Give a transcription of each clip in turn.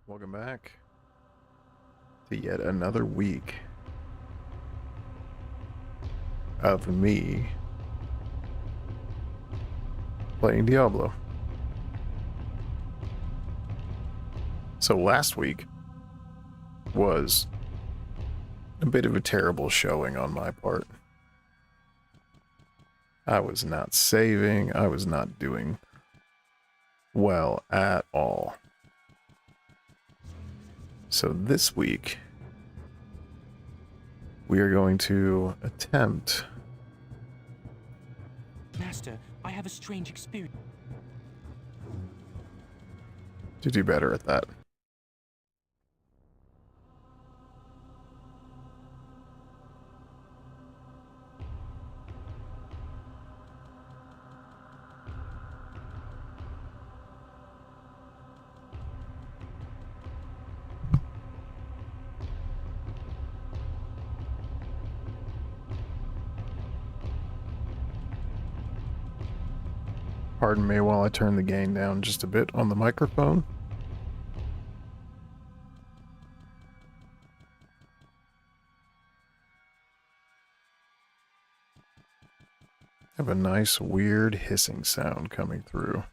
Welcome back to yet another week of me playing Diablo. So last week was a bit of a terrible showing on my part. I was not saving, I was not doing well at all. So this week, we are going to attempt Master, I have a strange experience. to do better at that. Pardon me while I turn the gain down just a bit on the microphone. Have a nice weird hissing sound coming through.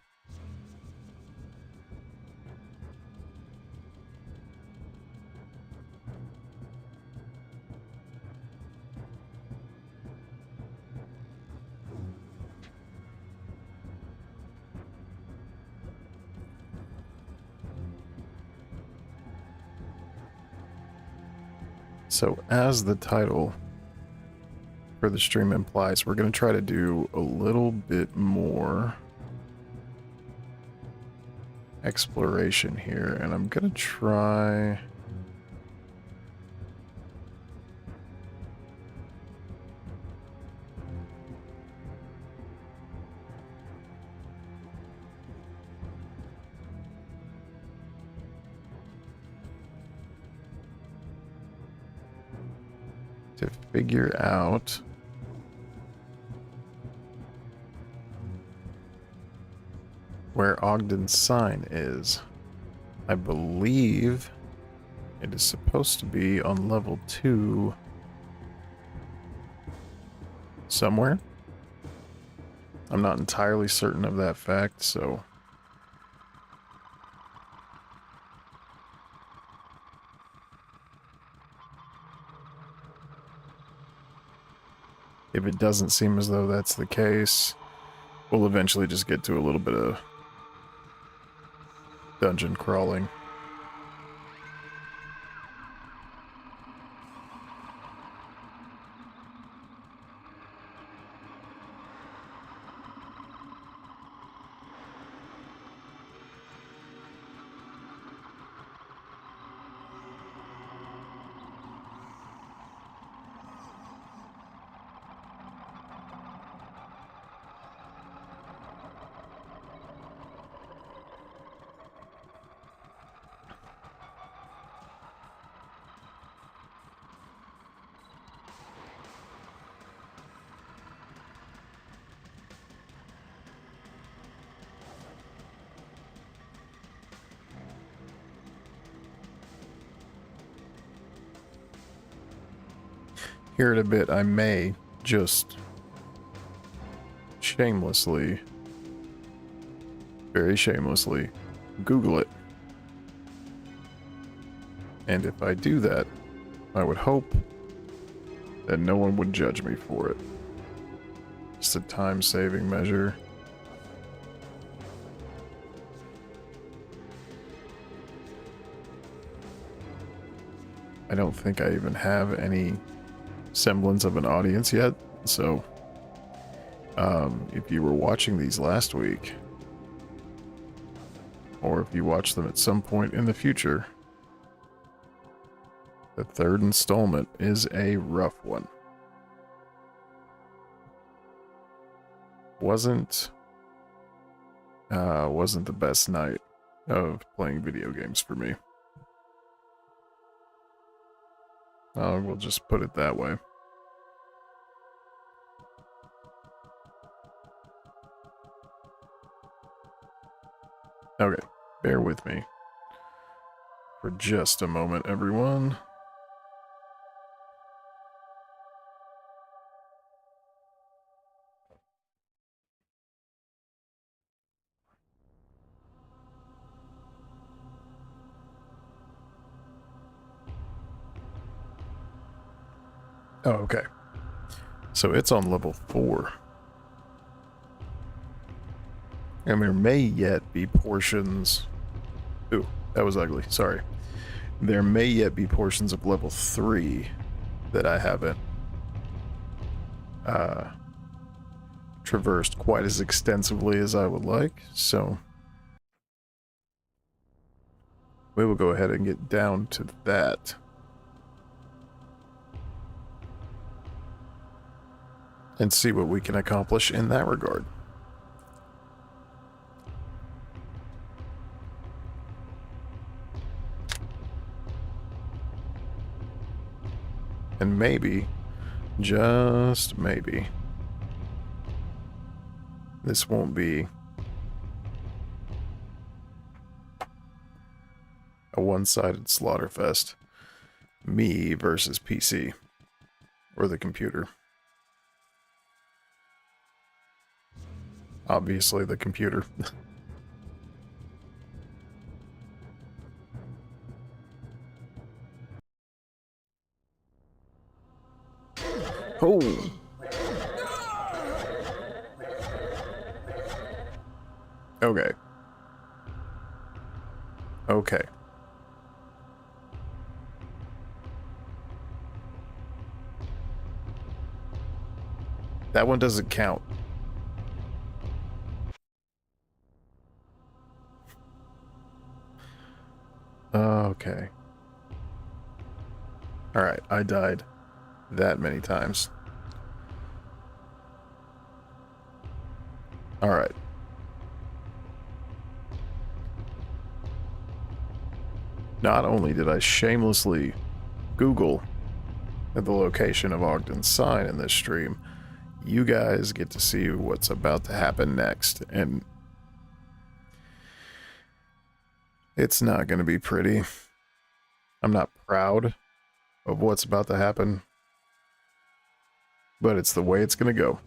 So as the title for the stream implies, we're going to try to do a little bit more exploration here, and I'm going to try to figure out where Ogden's sign is. I believe it is supposed to be on level 2 somewhere. I'm not entirely certain of that fact, so if it doesn't seem as though that's the case, we'll eventually just get to a little bit of dungeon crawling. Here in a bit, I may just shamelessly, very shamelessly, Google it. And if I do that, I would hope that no one would judge me for it. Just a time-saving measure. I don't think I even have any semblance of an audience yet, so if you were watching these last week, or if you watch them at some point in the future, the third installment is a rough one. Wasn't the best night of playing video games for me. We'll just put it that way. Okay, bear with me. for just a moment, everyone. Oh, okay. So it's on level 4. And there may yet be portions... Ooh, that was ugly. Sorry. There may yet be portions of level 3 that I haven't traversed quite as extensively as I would like, so we will go ahead and get down to that. And see what we can accomplish in that regard. And maybe, just maybe, this won't be a one-sided slaughterfest. Me versus PC. Or the computer. Obviously the computer. Oh! Okay. Okay. That one doesn't count. Okay. Alright, I died that many times. Alright. Not only did I shamelessly Google the location of Ogden's sign in this stream, you guys get to see what's about to happen next, and it's not going to be pretty. I'm not proud of what's about to happen, but it's the way it's going to go.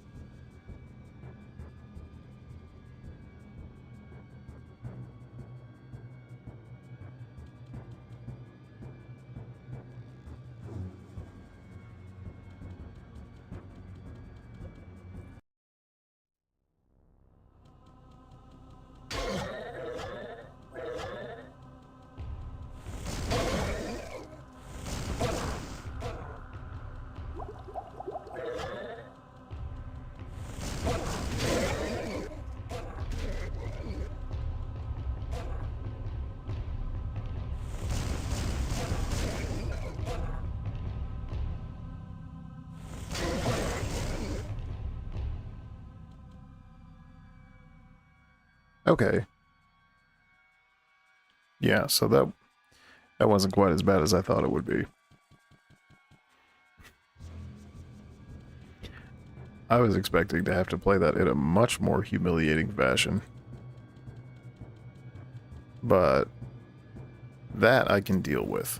Okay. Yeah, so that wasn't quite as bad as I thought it would be. I was expecting to have to play that in a much more humiliating fashion. But that I can deal with.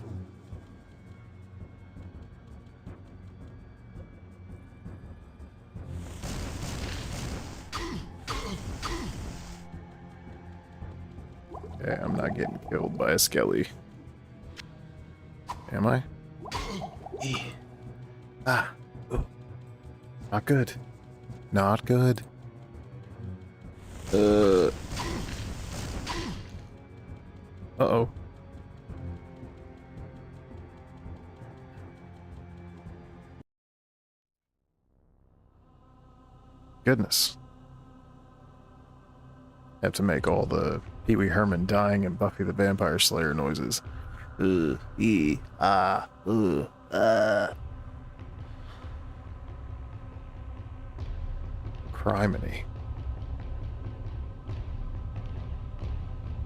Okay, I'm not getting killed by a skelly. Am I? Ah. Not good. Not good. Uh-oh. Goodness. Have to make all the Pee Wee Herman dying and Buffy the Vampire Slayer noises. Criminy.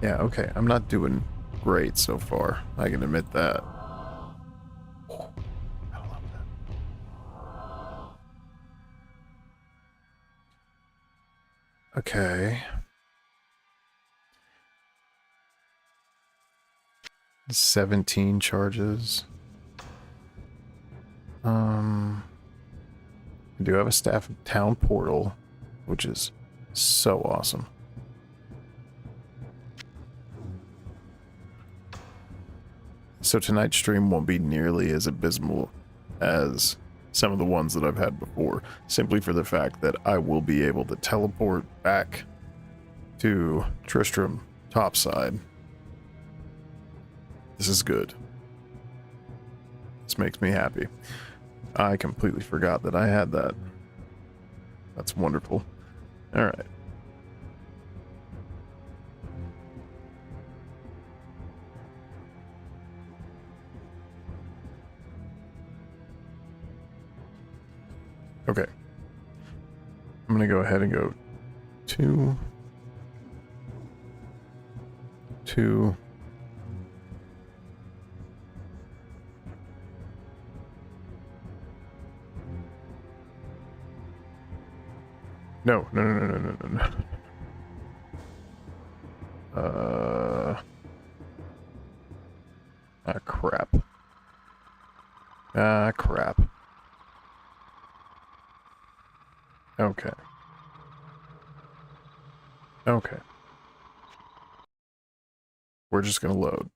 Yeah, okay. I'm not doing great so far. I can admit that. Oh, I love that. Okay. 17 charges. I do have a staff town portal, which is so awesome. So tonight's stream won't be nearly as abysmal as some of the ones that I've had before, simply for the fact that I will be able to teleport back to Tristram topside. This is good. This makes me happy. I completely forgot that I had that. That's wonderful. All right. Okay. I'm going to go ahead and go 2, 2, no. Crap. Crap. Okay. Okay. We're just gonna load.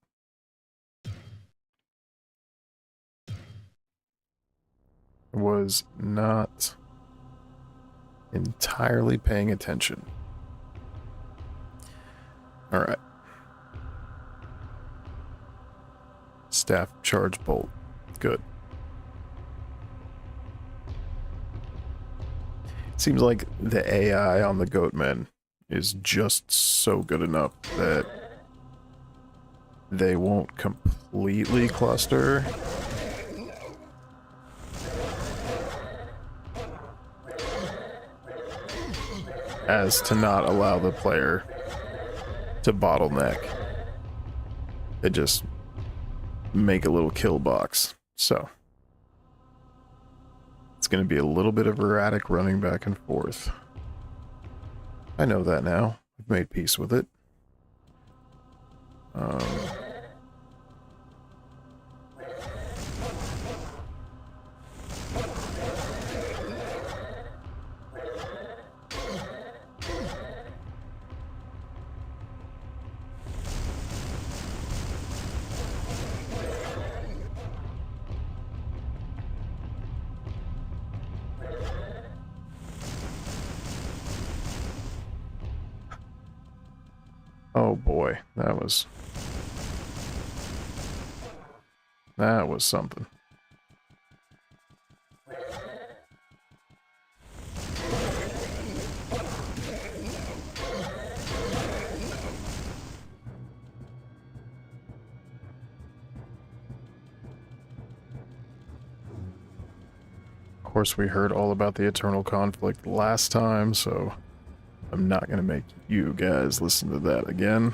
Was not entirely paying attention. All right. Staff charge bolt. Good. It seems like the AI on the Goatmen is just so good enough that they won't completely cluster. As to not allow the player to bottleneck. They just make a little kill box. So it's going to be a little bit of erratic running back and forth. I know that now. I've made peace with it. Oh boy, that was something. Of course, we heard all about the eternal conflict last time, so I'm not going to make you guys listen to that again.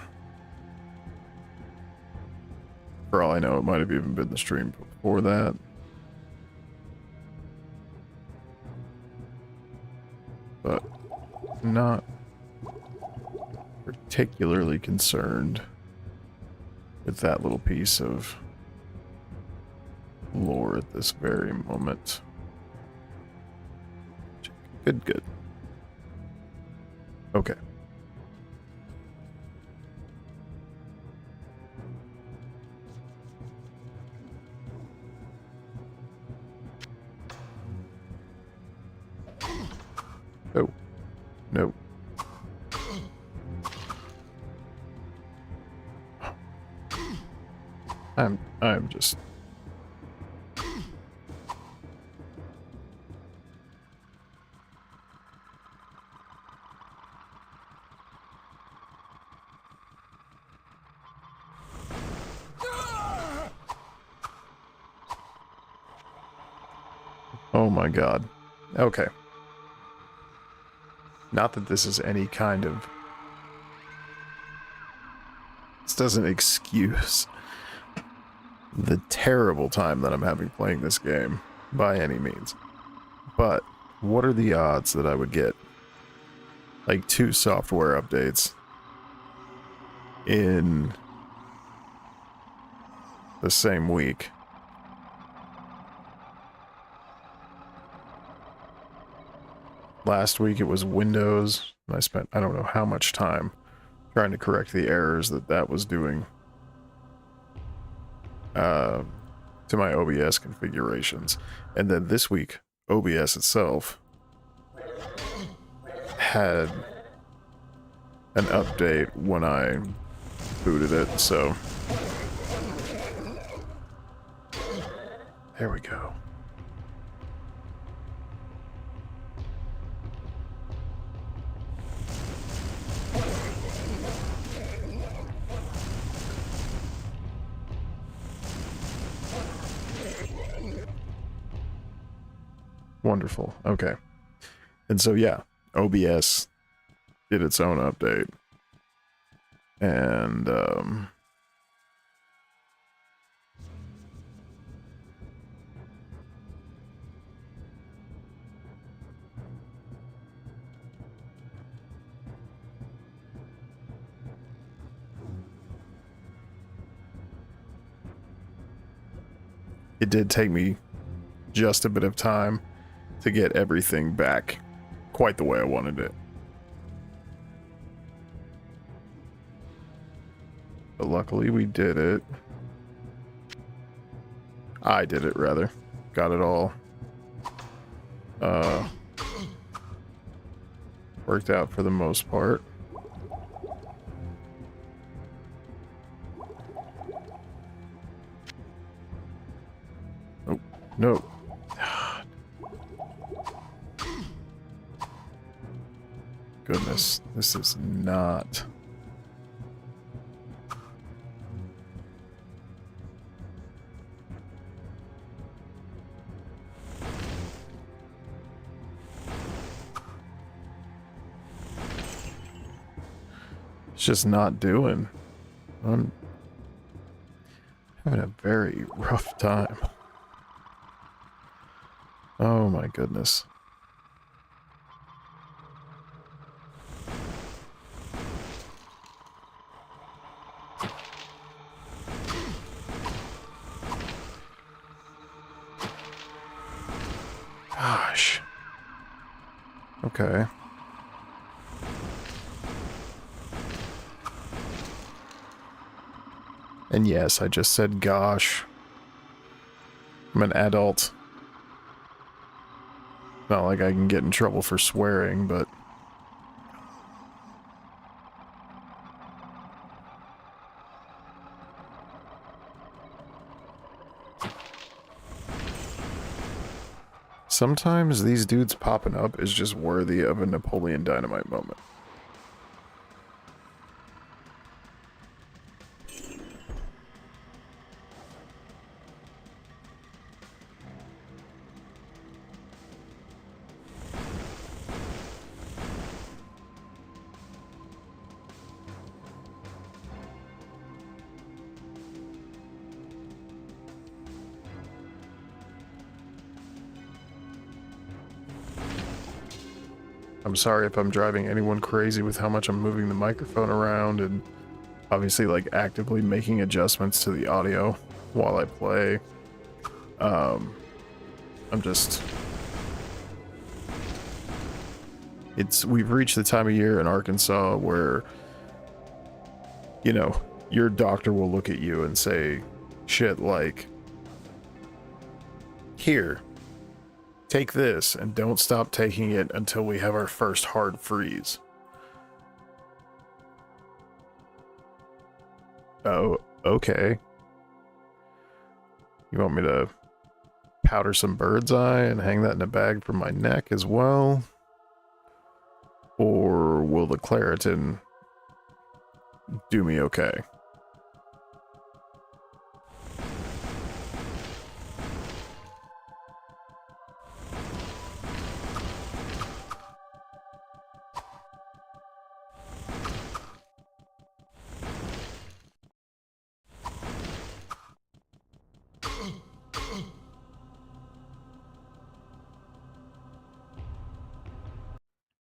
For all I know, it might have even been the stream before that. But not particularly concerned with that little piece of lore at this very moment. Good, good. Okay. Oh. No. I'm just... Oh my god. Okay. Not that this is any kind of... This doesn't excuse the terrible time that I'm having playing this game, by any means. But, what are the odds that I would get, like, 2 software updates in the same week. Last week it was Windows, and I spent I don't know how much time trying to correct the errors that was doing to my OBS configurations. And then this week, OBS itself had an update when I booted it, so there we go. Wonderful. Okay. And so, yeah, OBS did its own update. And, it did take me just a bit of time to get everything back quite the way I wanted it. But luckily we did it. I did it, rather. Got it all. Worked out for the most part. Oh, no. Goodness, this is not... It's just not doing. I'm having a very rough time. Oh my goodness. Gosh. Okay. And yes, I just said gosh. I'm an adult. Not like I can get in trouble for swearing, but... Sometimes these dudes popping up is just worthy of a Napoleon Dynamite moment. I'm sorry if I'm driving anyone crazy with how much I'm moving the microphone around and obviously like actively making adjustments to the audio while I play. I'm just... we've reached the time of year in Arkansas where, you know, your doctor will look at you and say shit like, here, take this and don't stop taking it until we have our first hard freeze. Oh, okay. You want me to powder some bird's eye and hang that in a bag from my neck as well? Or will the Claritin do me okay?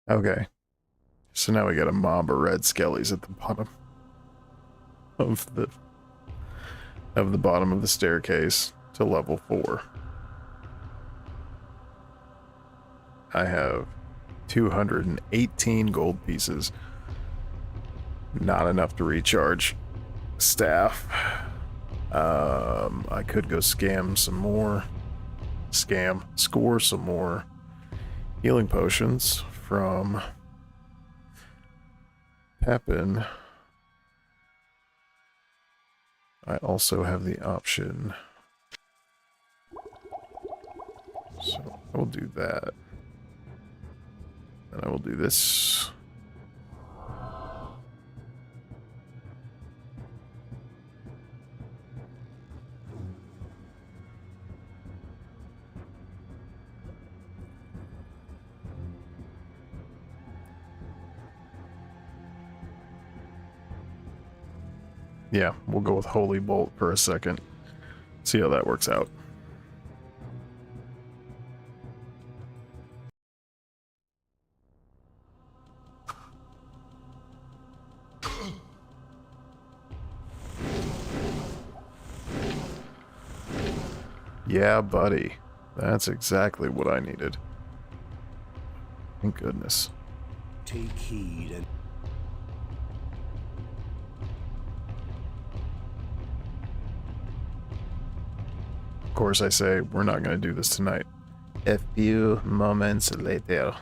Okay. So now we got a mob of red skellies at the bottom of of the bottom of the staircase to level 4. I have 218 gold pieces. Not enough to recharge staff. I could go score some more healing potions from Pepin. I also have the option, so I will do that. And I will do this. Yeah, we'll go with Holy Bolt for a second. See how that works out. Yeah, buddy. That's exactly what I needed. Thank goodness. Take heed and... Of course, I say we're not going to do this tonight. A few moments later.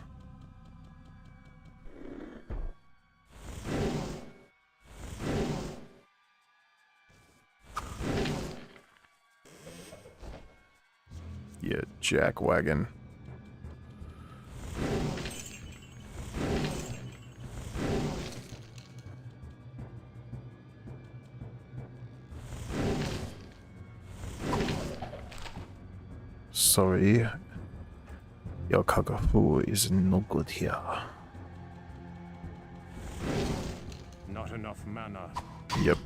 Yeah, jackwagon. Sorry. Your kakafu is no good here. Not enough mana. Yep.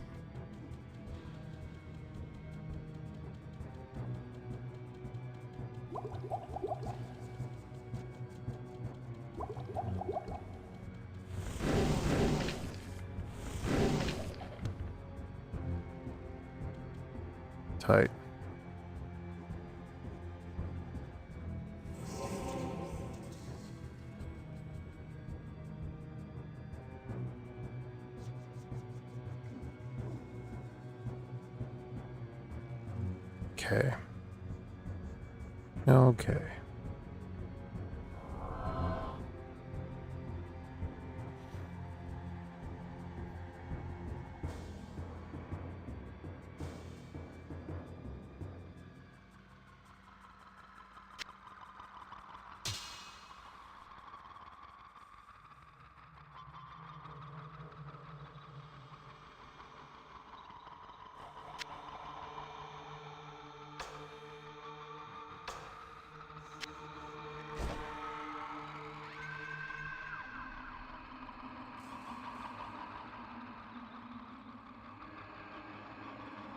Tight. Okay. Okay.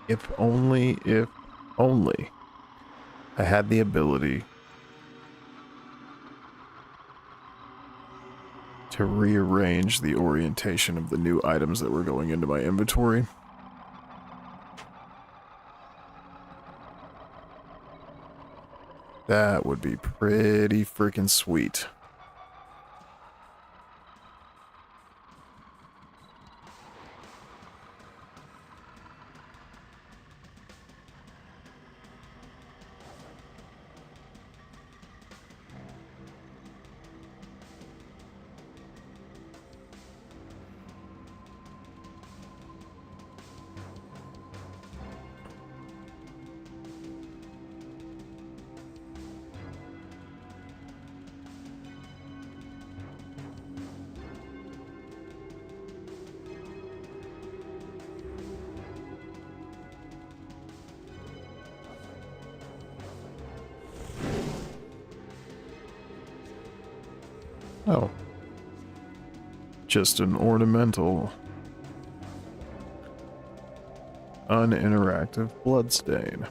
If only I had the ability to rearrange the orientation of the new items that were going into my inventory. That would be pretty freaking sweet. Oh. Just an ornamental, uninteractive bloodstain.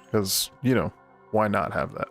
Because, you know, why not have that?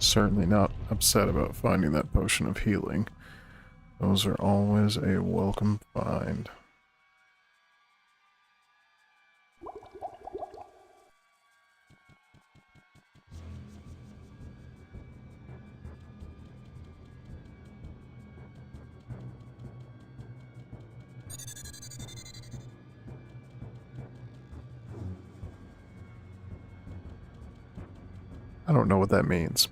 Certainly not upset about finding that potion of healing. Those are always a welcome find. I don't know what that means.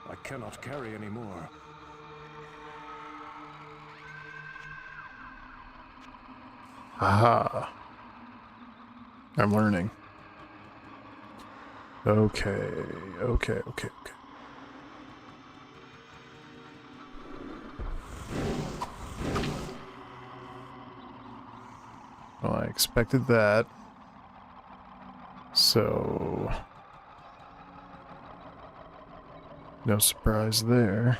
I cannot carry any more. Aha. I'm learning. Okay. Well, I expected that. So... no surprise there.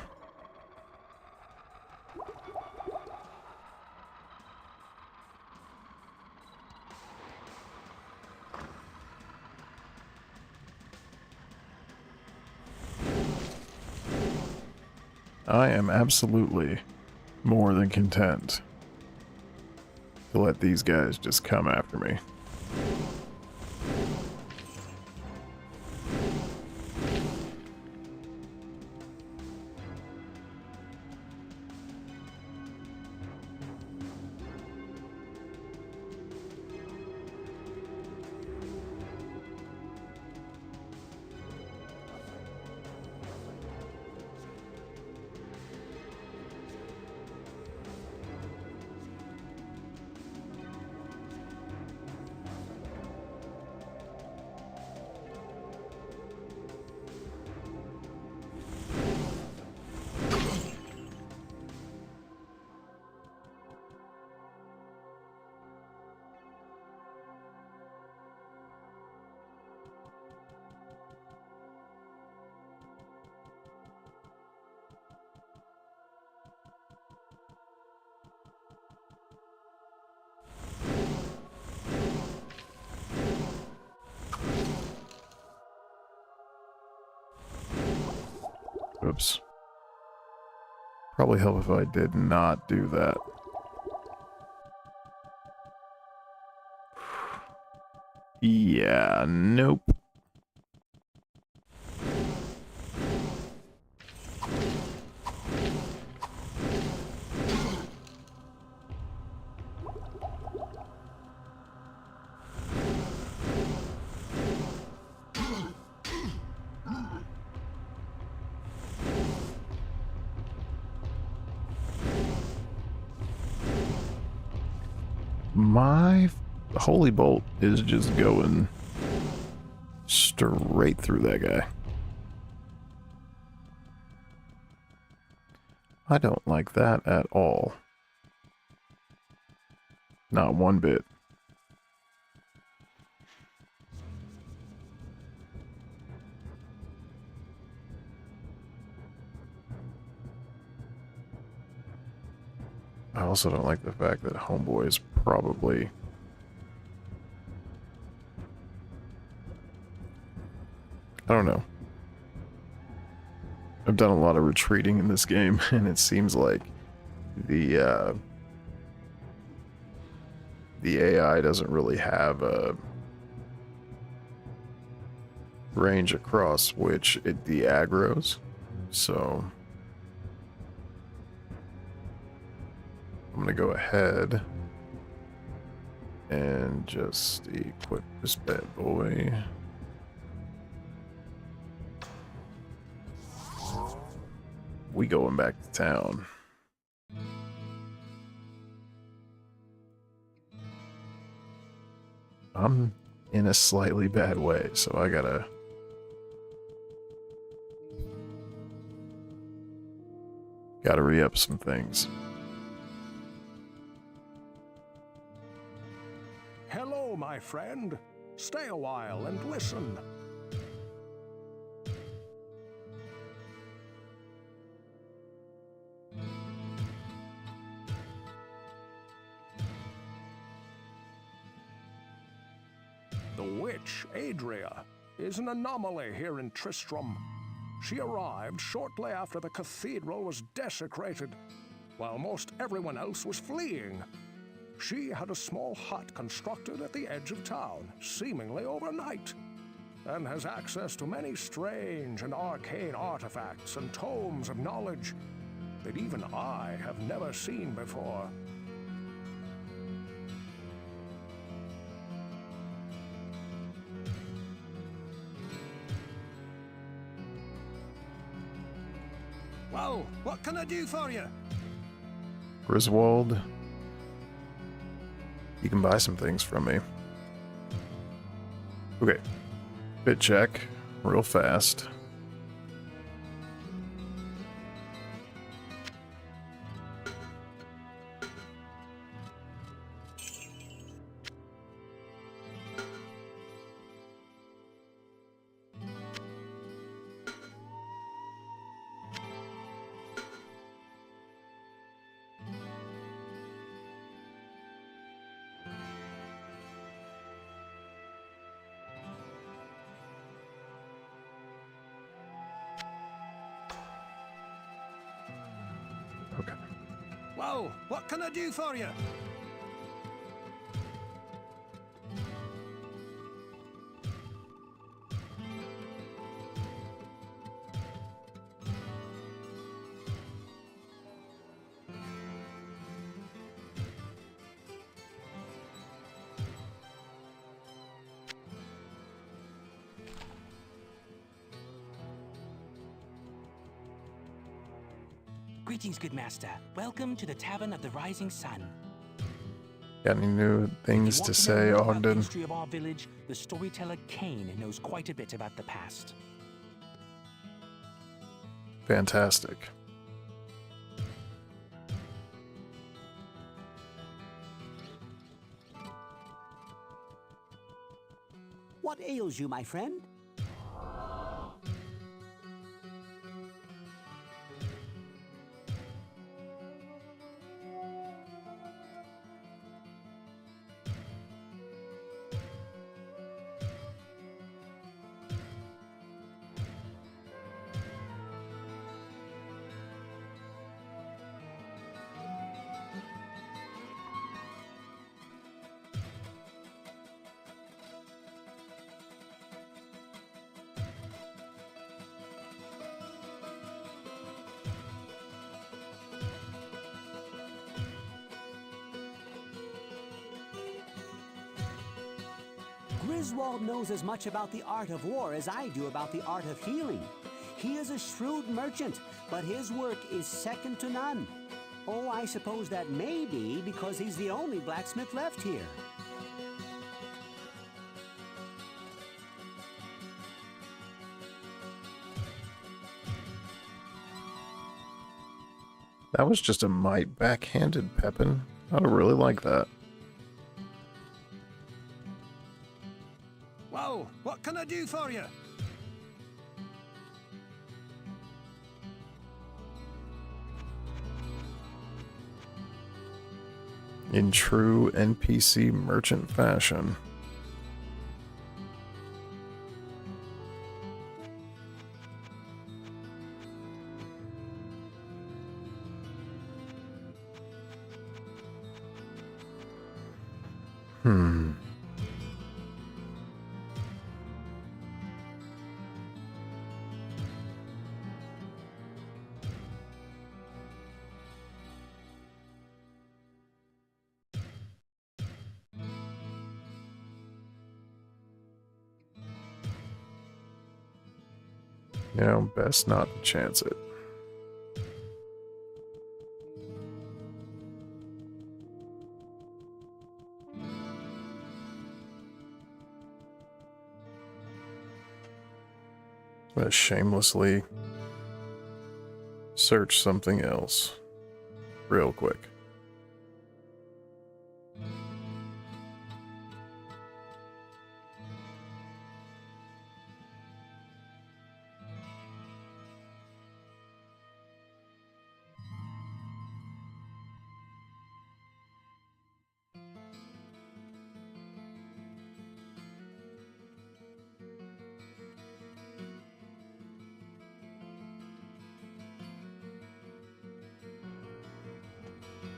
I am absolutely more than content to let these guys just come after me. Oops. Probably help if I did not do that. Yeah, nope. My holy bolt is just going straight through that guy. I don't like that at all. Not one bit. I also don't like the fact that Homeboy is probably... I don't know. I've done a lot of retreating in this game, and it seems like the AI doesn't really have a range across which it de-aggroes, so I'm gonna go ahead and just equip this bad boy. We going back to town. I'm in a slightly bad way, so I gotta re-up some things. Hello, my friend. Stay a while and listen. The witch, Adria, is an anomaly here in Tristram. She arrived shortly after the cathedral was desecrated, while most everyone else was fleeing. She had a small hut constructed at the edge of town, seemingly overnight, and has access to many strange and arcane artifacts and tomes of knowledge that even I have never seen before. Well, what can I do for you? Griswold, you can buy some things from me. Okay, bit check, real fast. Okay. Well, what can I do for you? Greetings, good master. Welcome to the Tavern of the Rising Sun. Got any new things to say, About the Ogden? history of our village, the storyteller Kane knows quite a bit about the past. Fantastic. What ails you, my friend? Griswold knows as much about the art of war as I do about the art of healing. He is a shrewd merchant, but his work is second to none. Oh, I suppose that may be because he's the only blacksmith left here. That was just a mite backhanded, Pepin. I don't really like that. Well, what can I do for you? In true NPC merchant fashion. Hmm. You know, best not to chance it. I'm gonna shamelessly search something else real quick.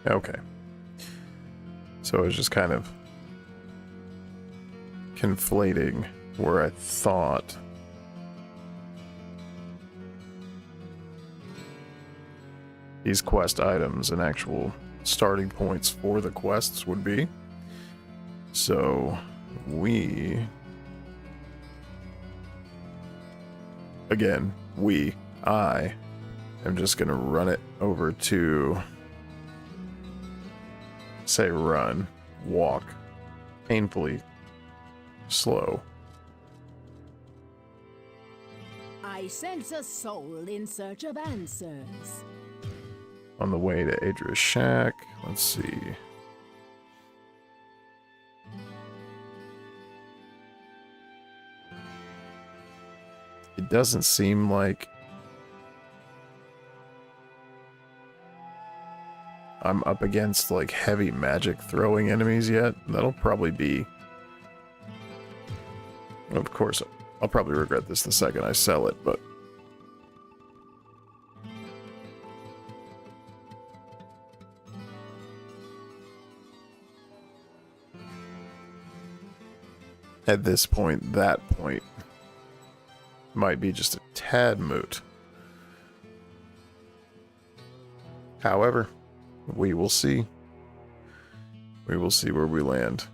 Okay. So I was just kind of conflating where I thought these quest items and actual starting points for the quests would be. So I am just gonna run it over to, say run, walk, painfully slow. I sense a soul in search of answers. On the way to Adria's shack, let's see. It doesn't seem like I'm up against like heavy magic throwing enemies yet. That'll probably be... Of course, I'll probably regret this the second I sell it, but... At this point, that point might be just a tad moot. However, we will see. We will see where we land.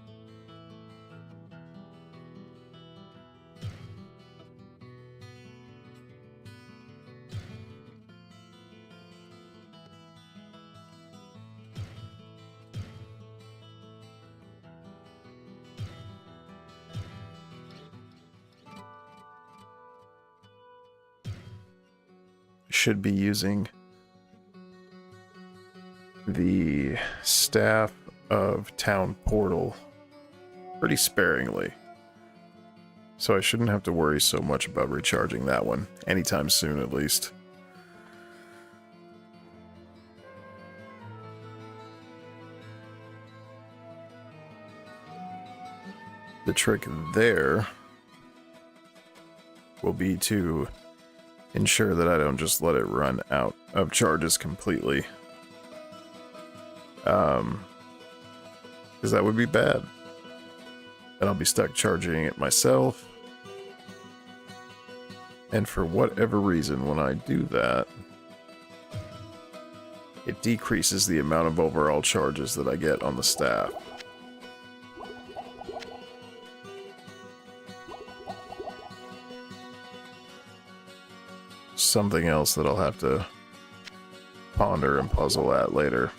Should be using the Staff of Town Portal pretty sparingly. So I shouldn't have to worry so much about recharging that one anytime soon, at least. The trick there will be to ensure that I don't just let it run out of charges completely. Because that would be bad. And I'll be stuck charging it myself. And for whatever reason, when I do that, it decreases the amount of overall charges that I get on the staff. Something else that I'll have to ponder and puzzle at later.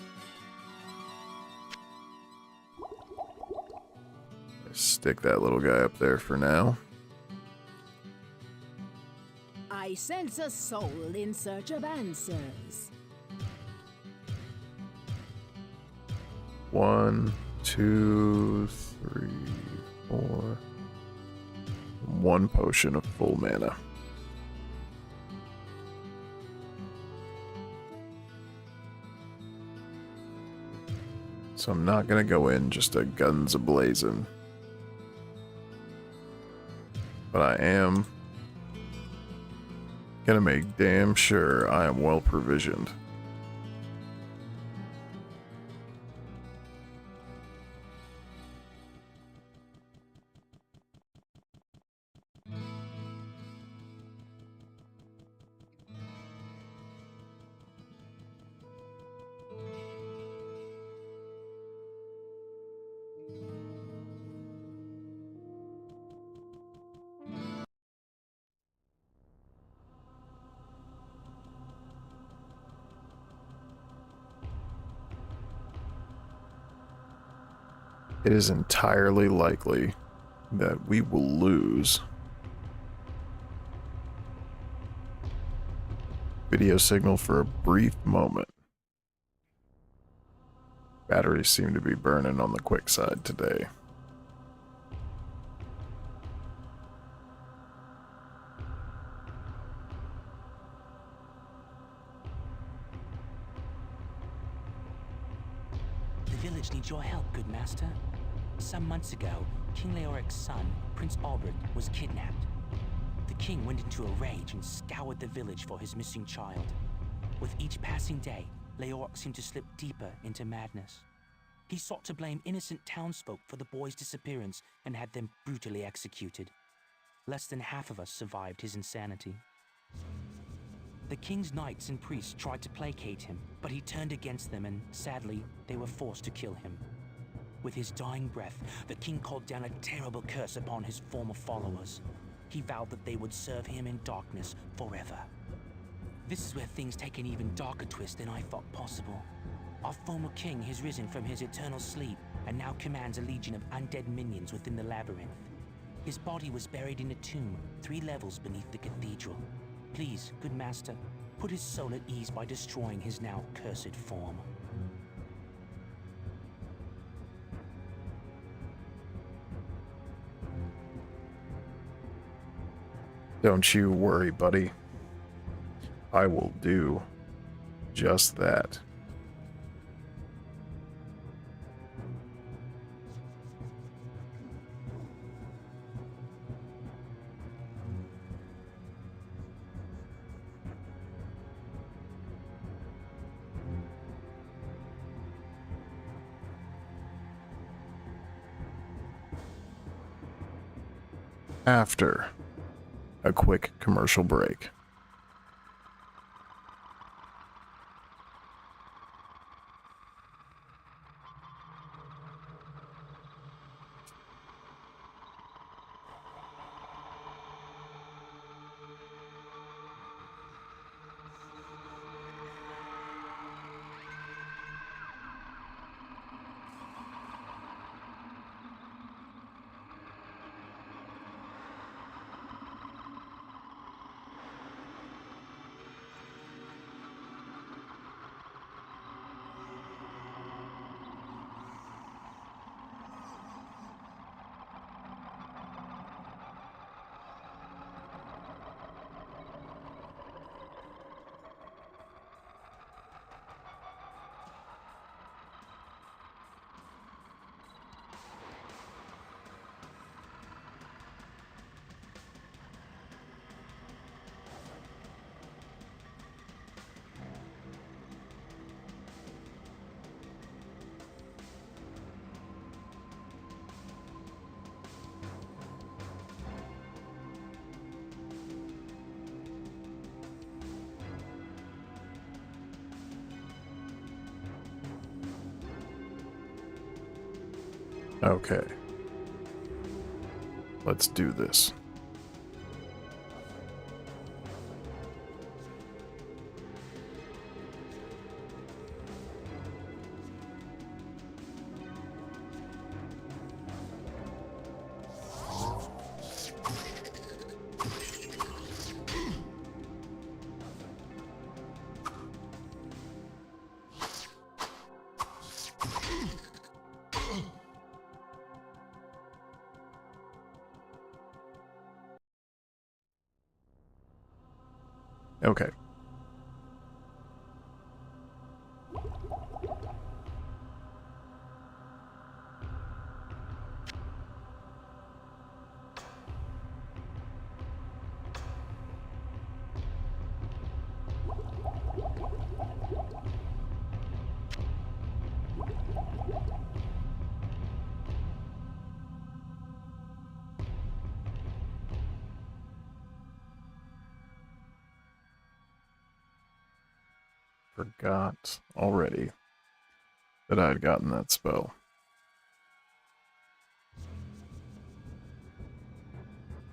Stick that little guy up there for now. I sense a soul in search of answers. 1, 2, 3, 4. 1 potion of full mana. So I'm not gonna go in just a guns a-blazing. But I am gonna make damn sure I am well provisioned. it is entirely likely that we will lose video signal for a brief moment. Batteries seem to be burning on the quick side today. The village needs your help, good master. Some months ago, King Leoric's son, Prince Albert, was kidnapped. The king went into a rage and scoured the village for his missing child. With each passing day, Leoric seemed to slip deeper into madness. He sought to blame innocent townsfolk for the boy's disappearance and had them brutally executed. Less than half of us survived his insanity. The king's knights and priests tried to placate him, but he turned against them and, sadly, they were forced to kill him. With his dying breath, the king called down a terrible curse upon his former followers. He vowed that they would serve him in darkness forever. This is where things take an even darker twist than I thought possible. Our former king has risen from his eternal sleep and now commands a legion of undead minions within the labyrinth. His body was buried in a tomb 3 levels beneath the cathedral. Please, good master, put his soul at ease by destroying his now cursed form. Don't you worry, buddy. I will do just that. After a quick commercial break. Okay. Let's do this. Okay. Forgot already that I had gotten that spell.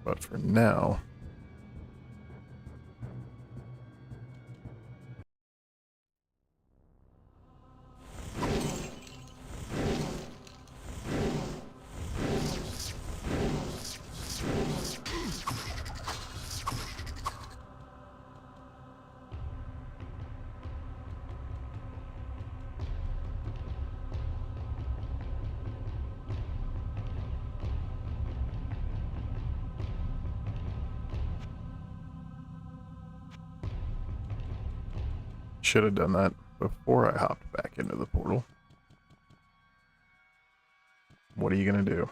But for now, Should have done that before I hopped back into the portal. What are you gonna do?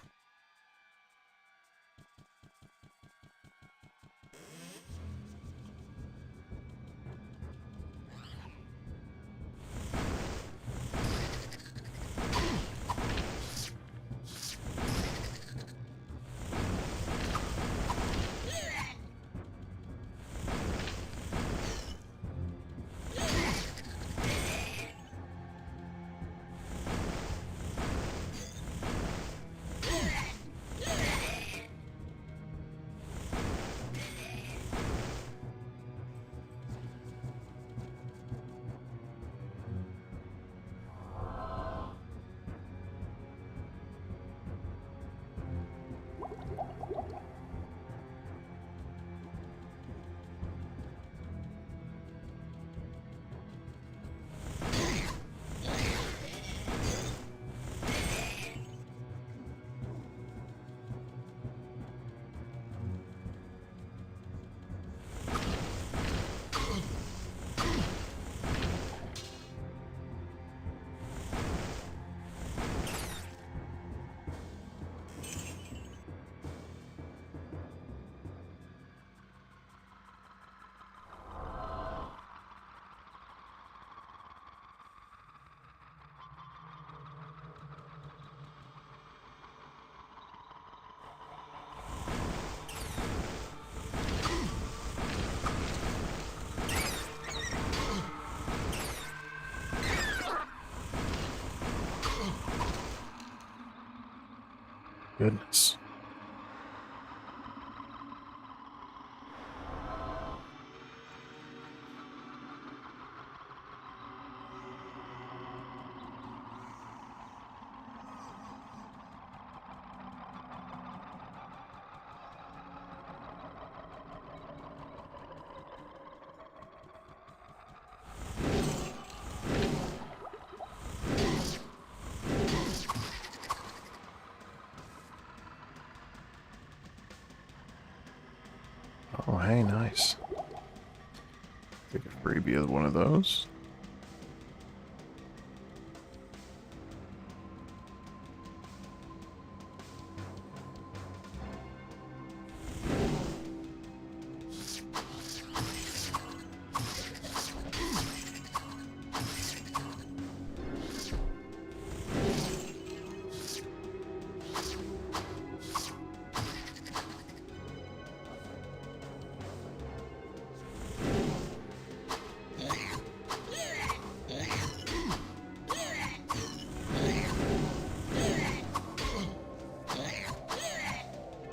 Goodness. Oh, hey, nice. Take a freebie of one of those.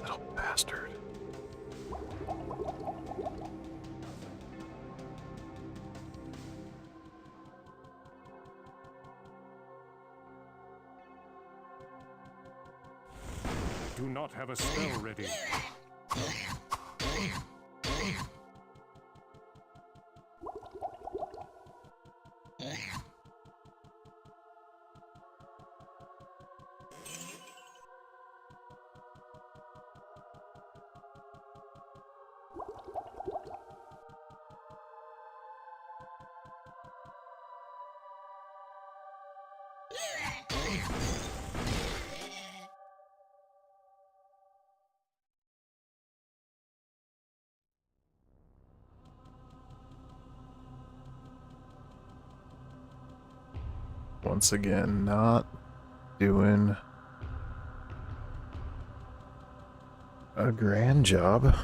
Little bastard. Do not have a spell ready. Once again, not doing a grand job.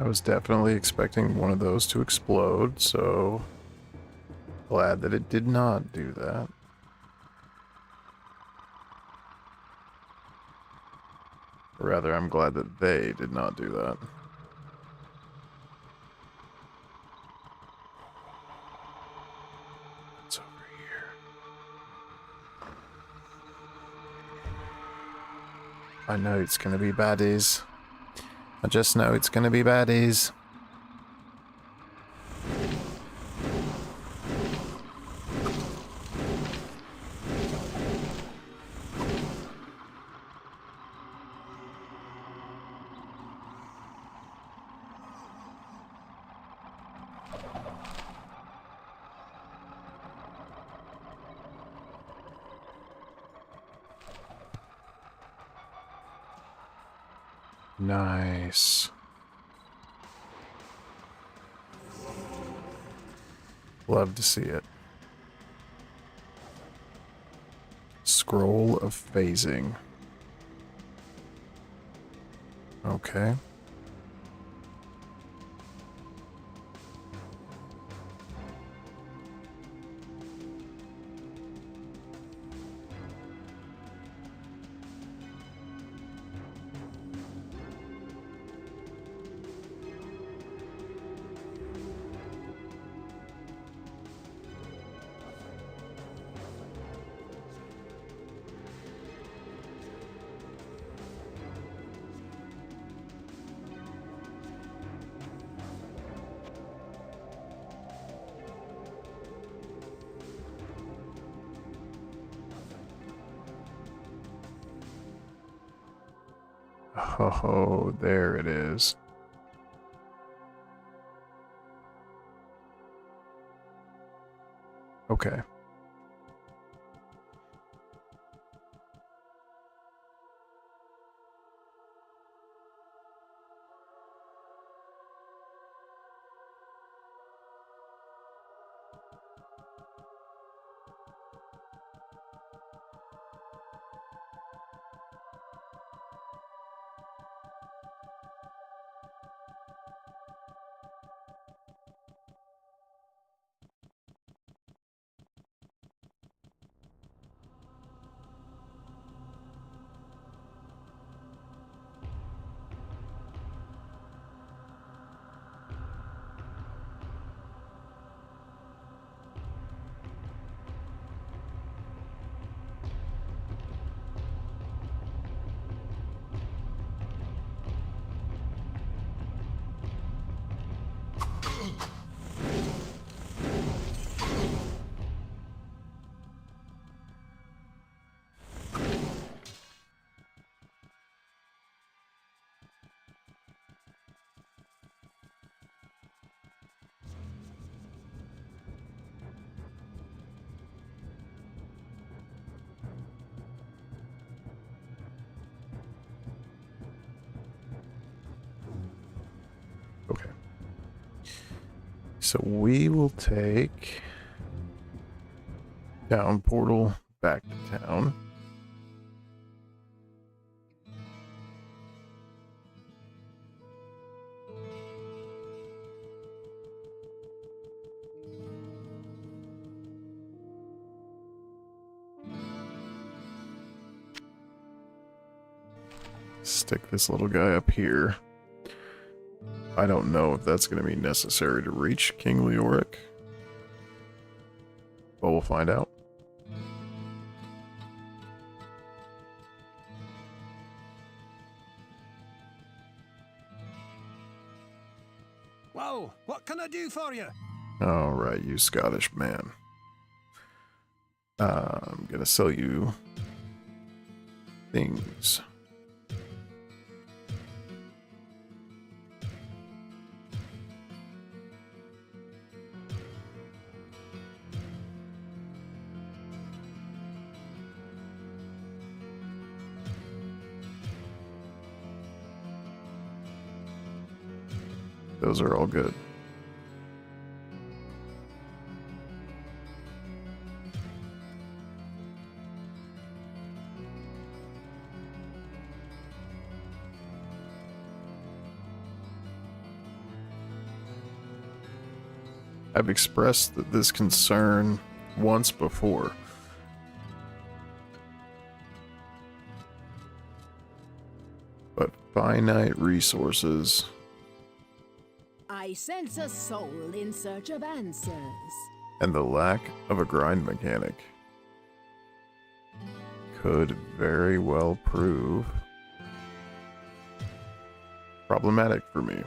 I was definitely expecting one of those to explode, so glad that it did not do that. Or rather, I'm glad that they did not do that. What's over here? I know it's gonna be baddies. I just know it's gonna be baddies. Nice. Love to see it. Scroll of phasing. Okay. Oh, there it is. Okay. Okay. So we will take down portal back to town. Stick this little guy up here. I don't know if that's going to be necessary to reach King Leoric, but we'll find out. Well, what can I do for you? All right, you Scottish man. I'm going to sell you things. Those are all good. I've expressed this concern once before. But finite resources I sense a soul in search of answers. and the lack of a grind mechanic could very well prove problematic for me.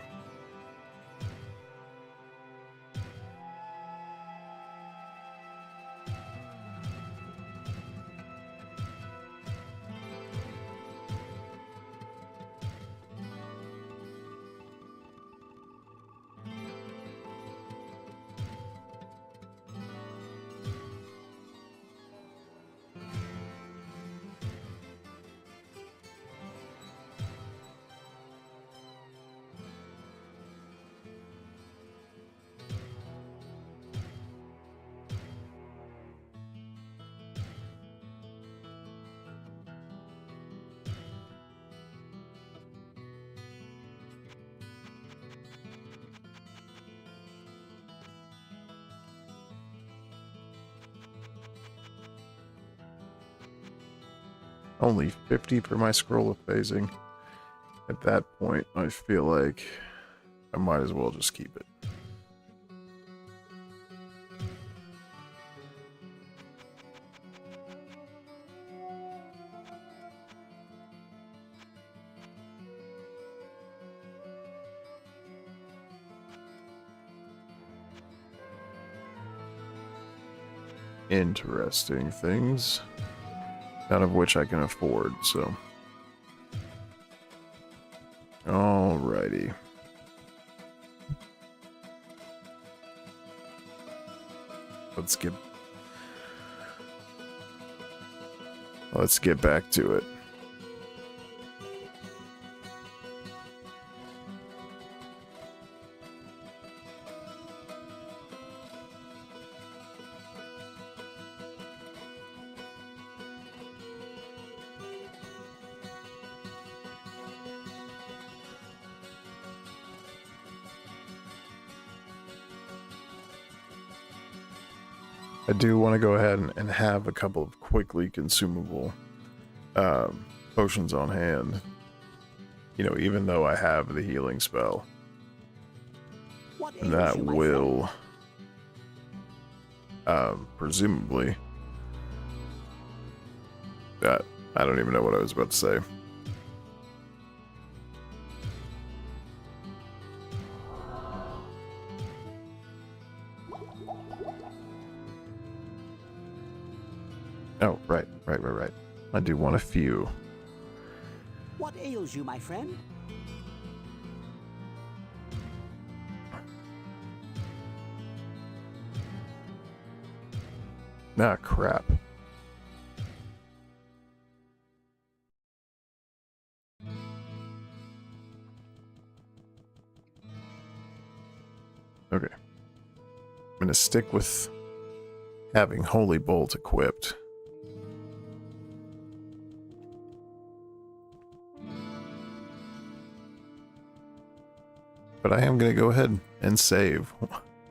Only 50 for my scroll of phasing. At that point, I feel like I might as well just keep it. Interesting things, none of which I can afford, so. Alrighty. Let's get back to it. I do want to go ahead and have a couple of quickly consumable potions on hand. You know, even though I have the healing spell. What And ails that you, my will, presumably... I don't even know what I was about to say. Oh, right. I do want a few. What ails you, my friend? Ah, crap. Okay. I'm gonna stick with having Holy Bolt equipped. But I am gonna go ahead and save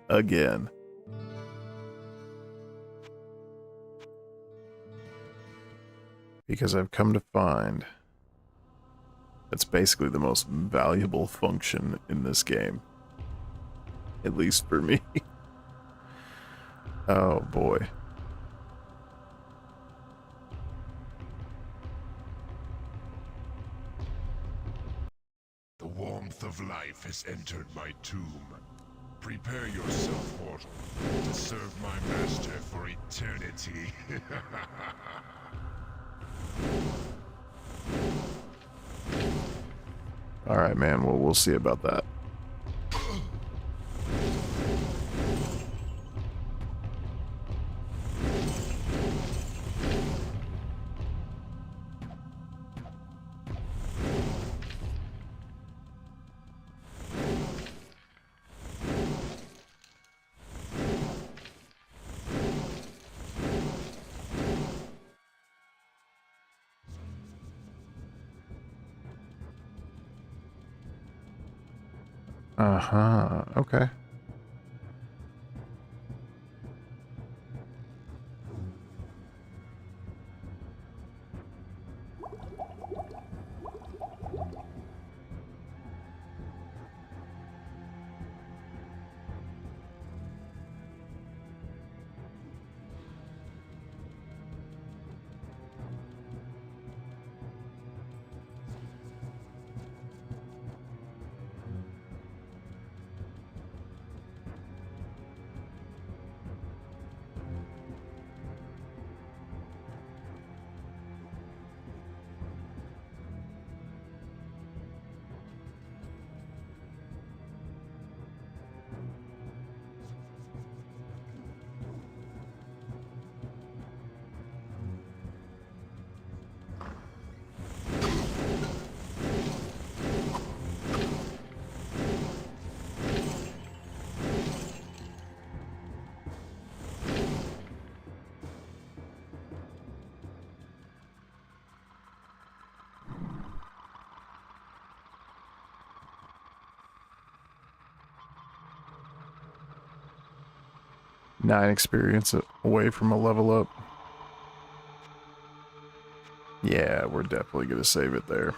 again. Because I've come to find it's basically the most valuable function in this game. At least for me. Oh boy. The warmth of life has entered my tomb. Prepare yourself, mortal, to serve my master for eternity. Alright, man. Well, we'll see about that. Uh-huh. Okay. 9 experience away from a level up. Yeah, we're definitely gonna save it there.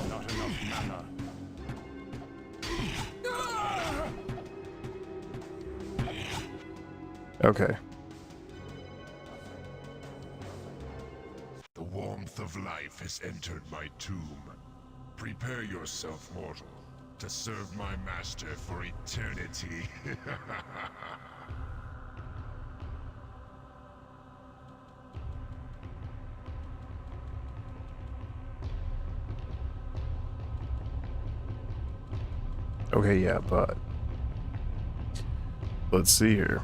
Not enough mana. Okay. The warmth of life has entered my tomb. Prepare yourself, mortal, to serve my master for eternity. Okay, yeah, but let's see here.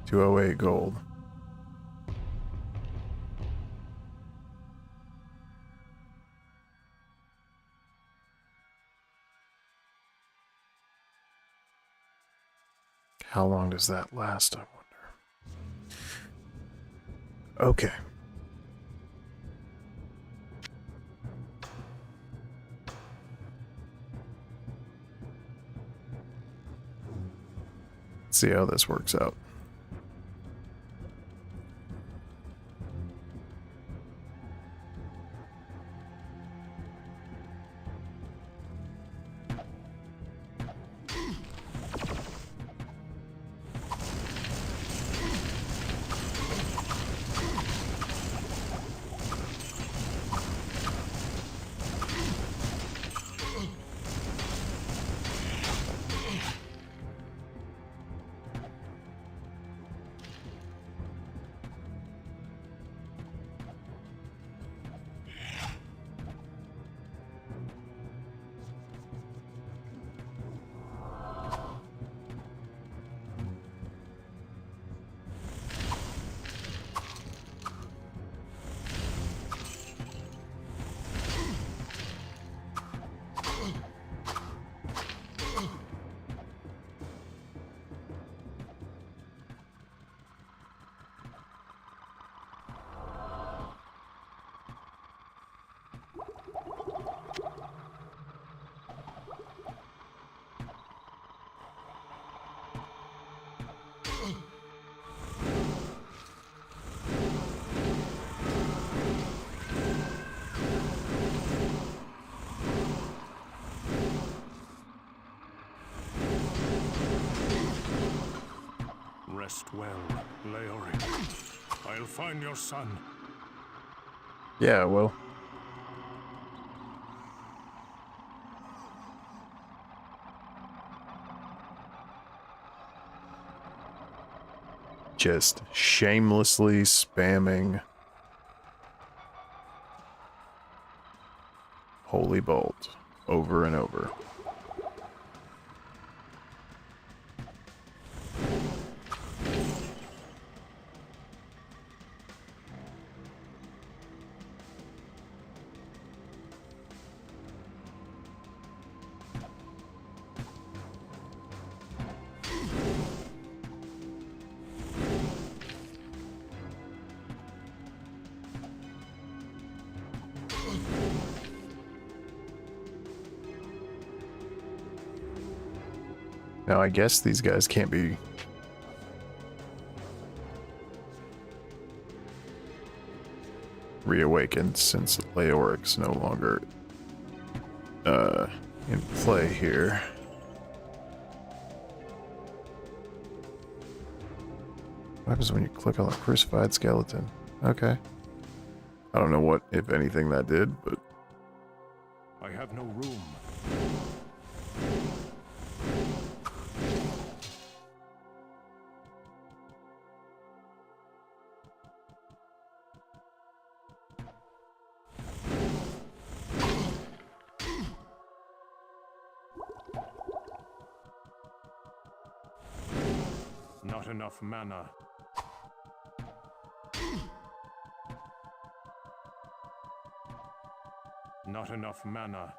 208 gold. How long does that last, I wonder? Okay. Let's see how this works out. Rest well, Leoric. I'll find your son. Yeah, well. Just shamelessly spamming Holy Bolt over and over. Now, I guess these guys can't be reawakened since Leoric's no longer in play here. What happens when you click on a crucified skeleton? Okay. I don't know what, if anything, that did, but... I have no room. Not enough mana. Not enough mana.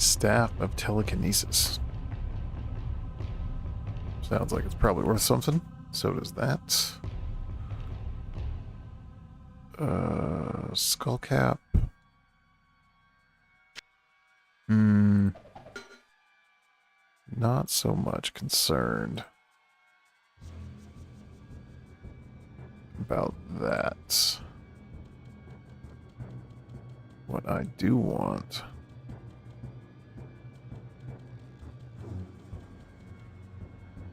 Staff of Telekinesis. Sounds like it's probably worth something. So does that. Skull cap. Not so much concerned about that. What I do want...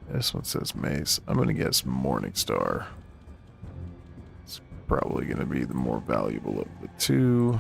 This one says mace. I'm going to guess Morningstar. It's probably going to be the more valuable of the two.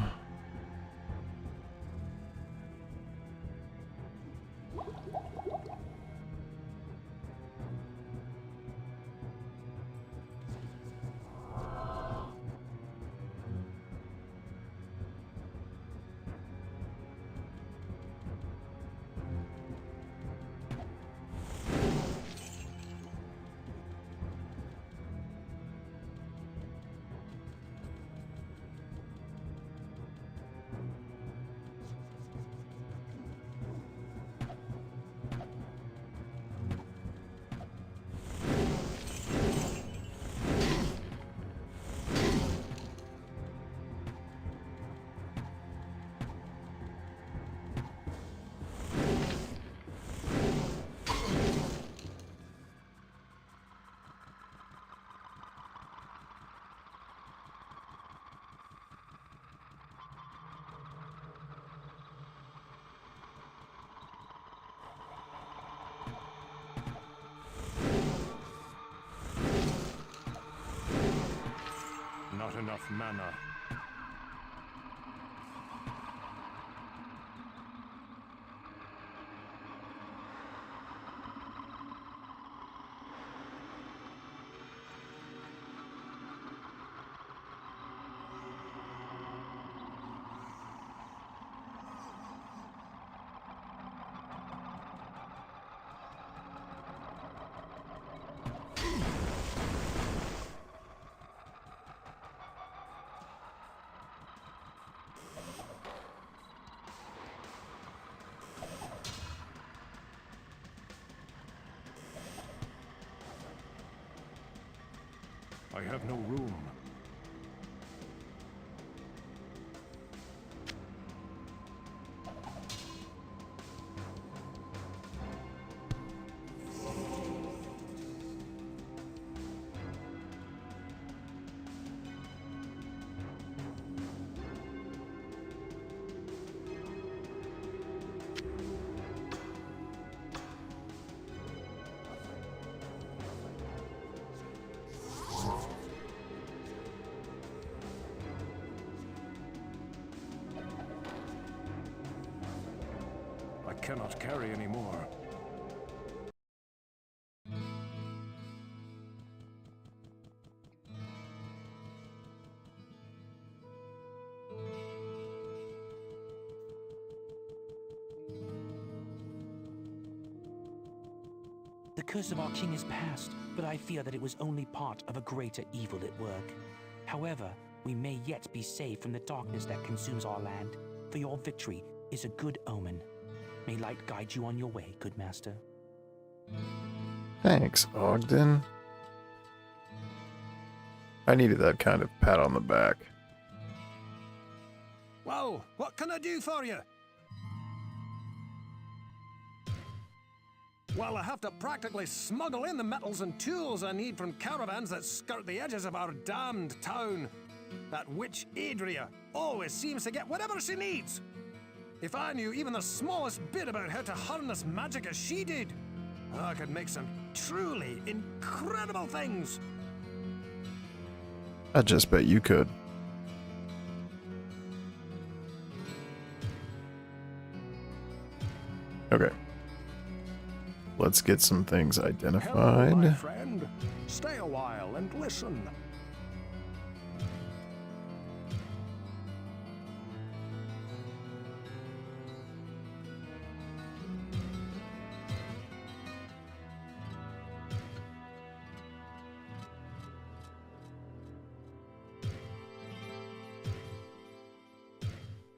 Not enough mana. I have no room. I cannot carry any more. The curse of our king is past, but I fear that it was only part of a greater evil at work. However, we may yet be saved from the darkness that consumes our land, for your victory is a good omen. May light guide you on your way, good master. Thanks, Ogden. I needed that kind of pat on the back. Well, what can I do for you? Well, I have to practically smuggle in the metals and tools I need from caravans that skirt the edges of our damned town. That witch Adria always seems to get whatever she needs. If I knew even the smallest bit about how to harness magic as she did, I could make some truly incredible things. I just bet you could. Okay. Let's get some things Hello, identified. my friend. Stay a while and listen.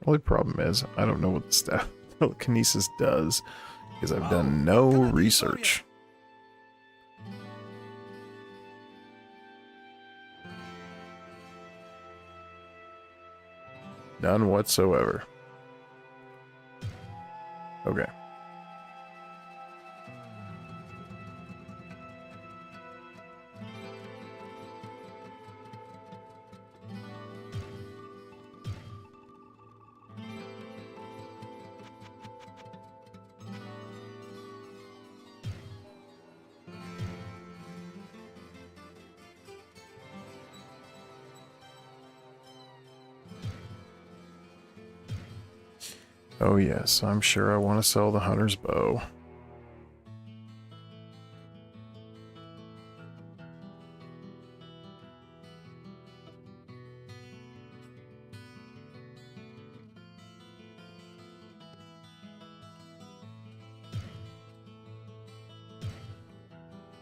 Only problem is, I don't know what the staff telekinesis does because I've done no research. None whatsoever. Okay. Oh yes, I'm sure I want to sell the hunter's bow.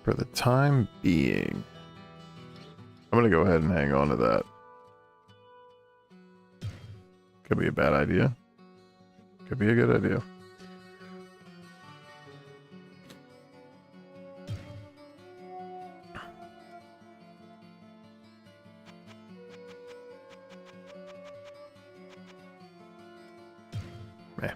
For the time being, I'm gonna go ahead and hang on to that. Could be a bad idea. Could be a good idea. Meh.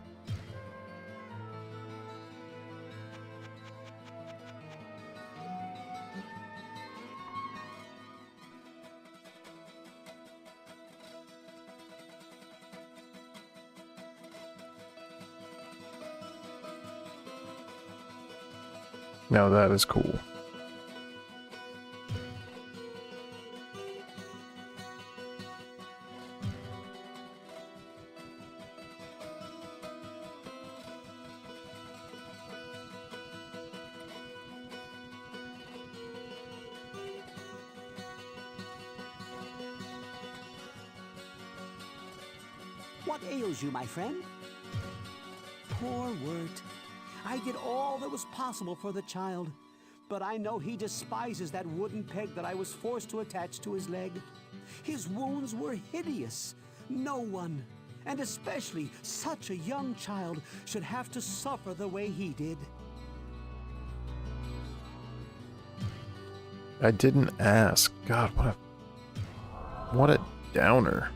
Now that is cool. What ails you, my friend? Poor Wirt. I did all that was possible for the child, but I know he despises that wooden peg that I was forced to attach to his leg. His wounds were hideous. No one, and especially such a young child, should have to suffer the way he did. I didn't ask. God, what a downer.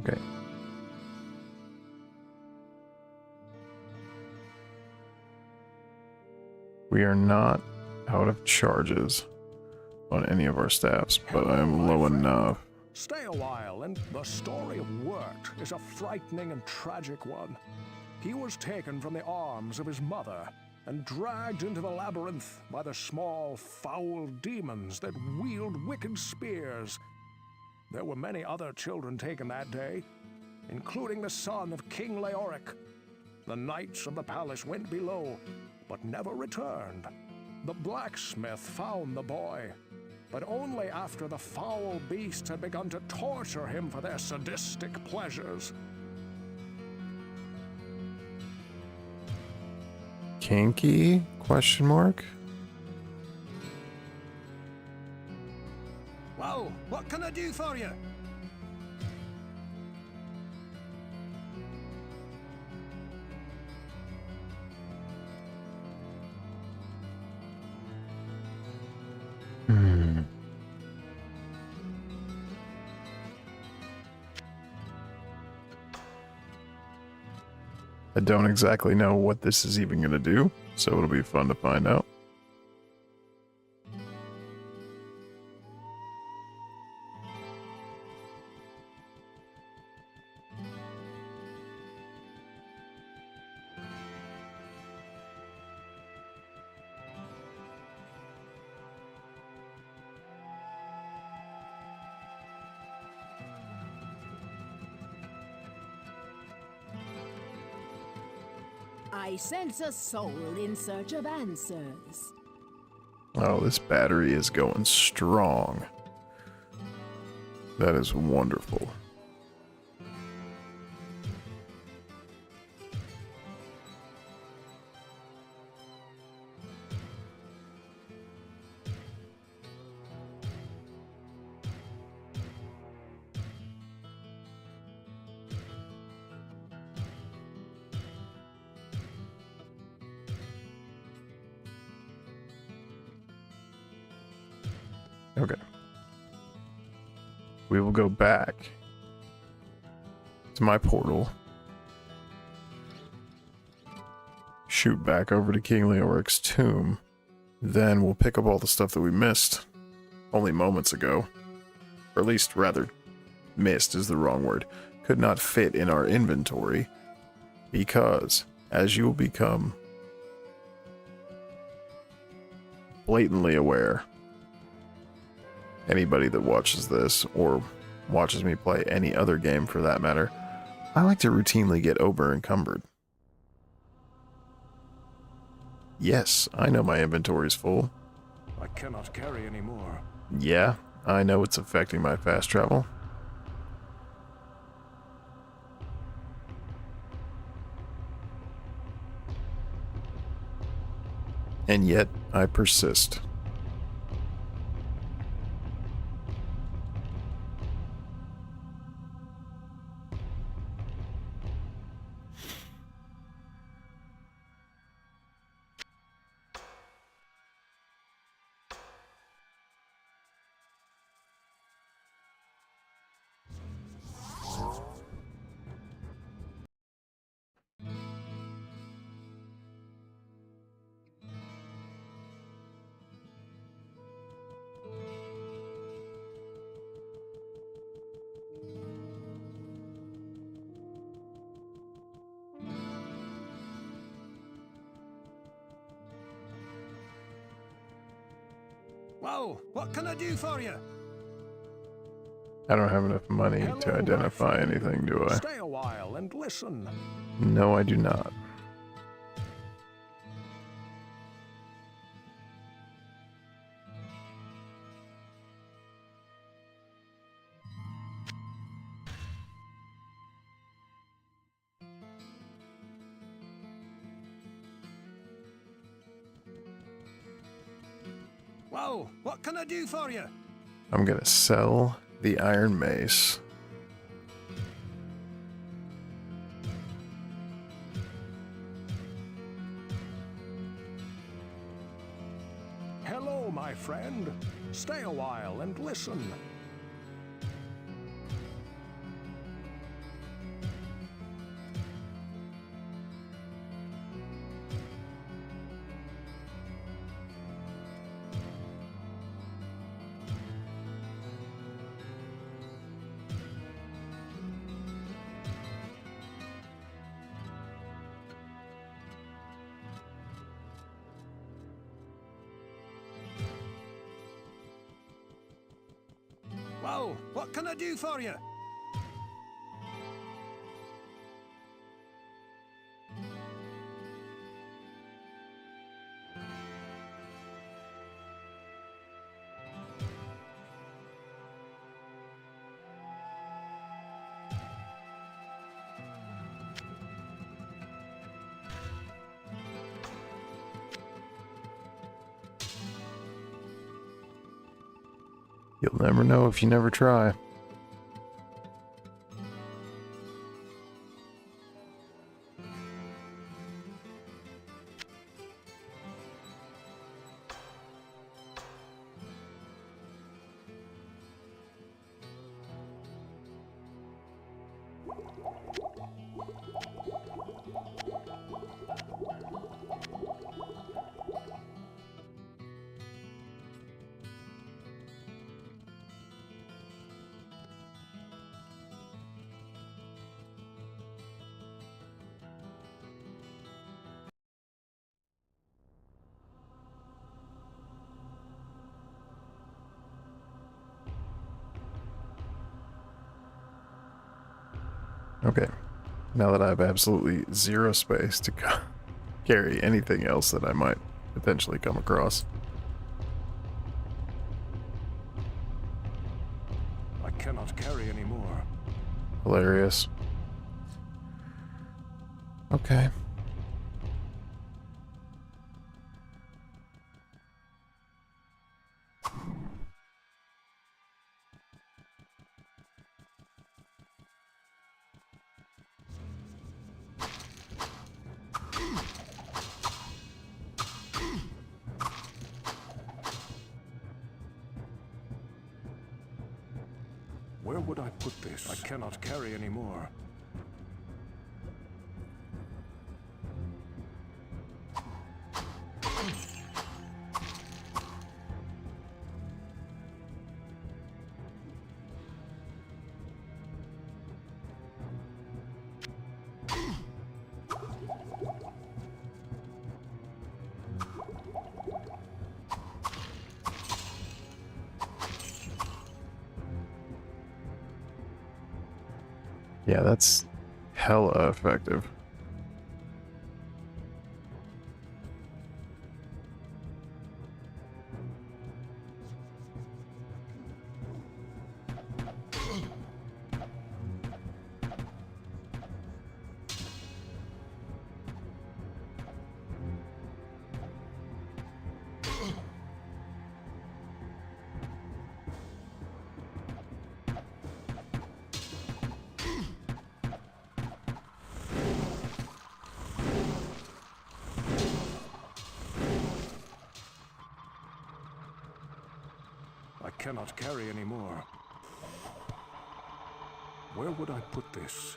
Okay. We are not out of charges on any of our staffs, but I am low enough. Stay a while, and the story of Wirt is a frightening and tragic one. He was taken from the arms of his mother and dragged into the labyrinth by the small, foul demons that wield wicked spears. There were many other children taken that day, including the son of King Leoric. The knights of the palace went below, but never returned. The blacksmith found the boy, but only after the foul beasts had begun to torture him for their sadistic pleasures. Kinky? Question mark? Well, what can I do for you? I don't exactly know what this is even going to do, so it'll be fun to find out. I sense a soul in search of answers. Oh, this battery is going strong. That is wonderful. Okay. We will go back to my portal. Shoot back over to King Leoric's tomb. Then we'll pick up all the stuff that we missed only moments ago. Or at least, rather, missed is the wrong word. Could not fit in our inventory. Because, as you will become blatantly aware, anybody that watches this, or watches me play any other game for that matter, I like to routinely get over encumbered. Yes, I know my inventory's full. I cannot carry any more. Yeah, I know it's affecting my fast travel. And yet, I persist. Well, what can I do for you? I don't have enough money Hello, to my identify friend. anything, do I? Stay a while and listen. No, I do not. Well, what can I do for you? I'm gonna sell the Iron Mace. Hello, my friend. Stay a while and listen. Well, what can I do for you? You'll never know if you never try. Okay, now that I have absolutely zero space to carry anything else that I might potentially come across. I cannot carry any more. Hilarious. Okay. Where would I put this? I cannot carry any more. Yeah, that's hella effective. I cannot carry any more. Where would I put this?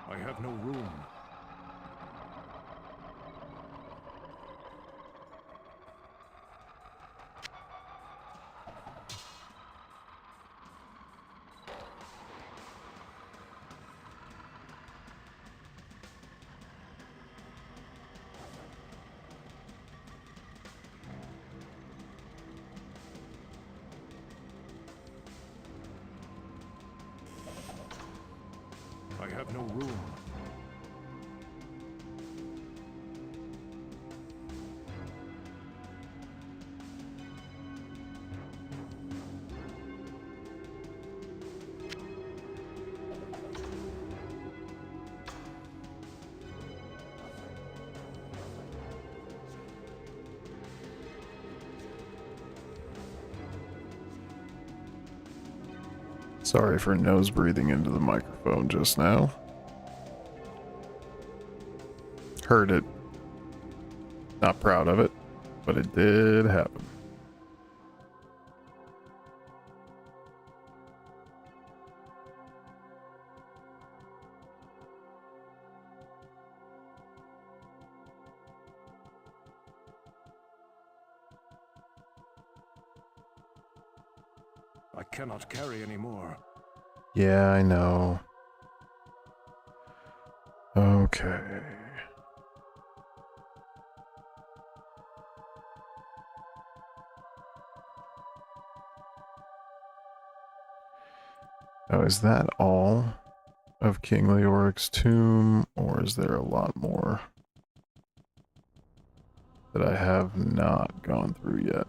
I have no room. I have no room. Sorry for nose breathing into the microphone just now. Heard it. Not proud of it, but it did happen. I cannot carry any more. Yeah, I know. Okay. Oh, is that all? of King Leoric's tomb, or is there a lot more that I have not gone through yet?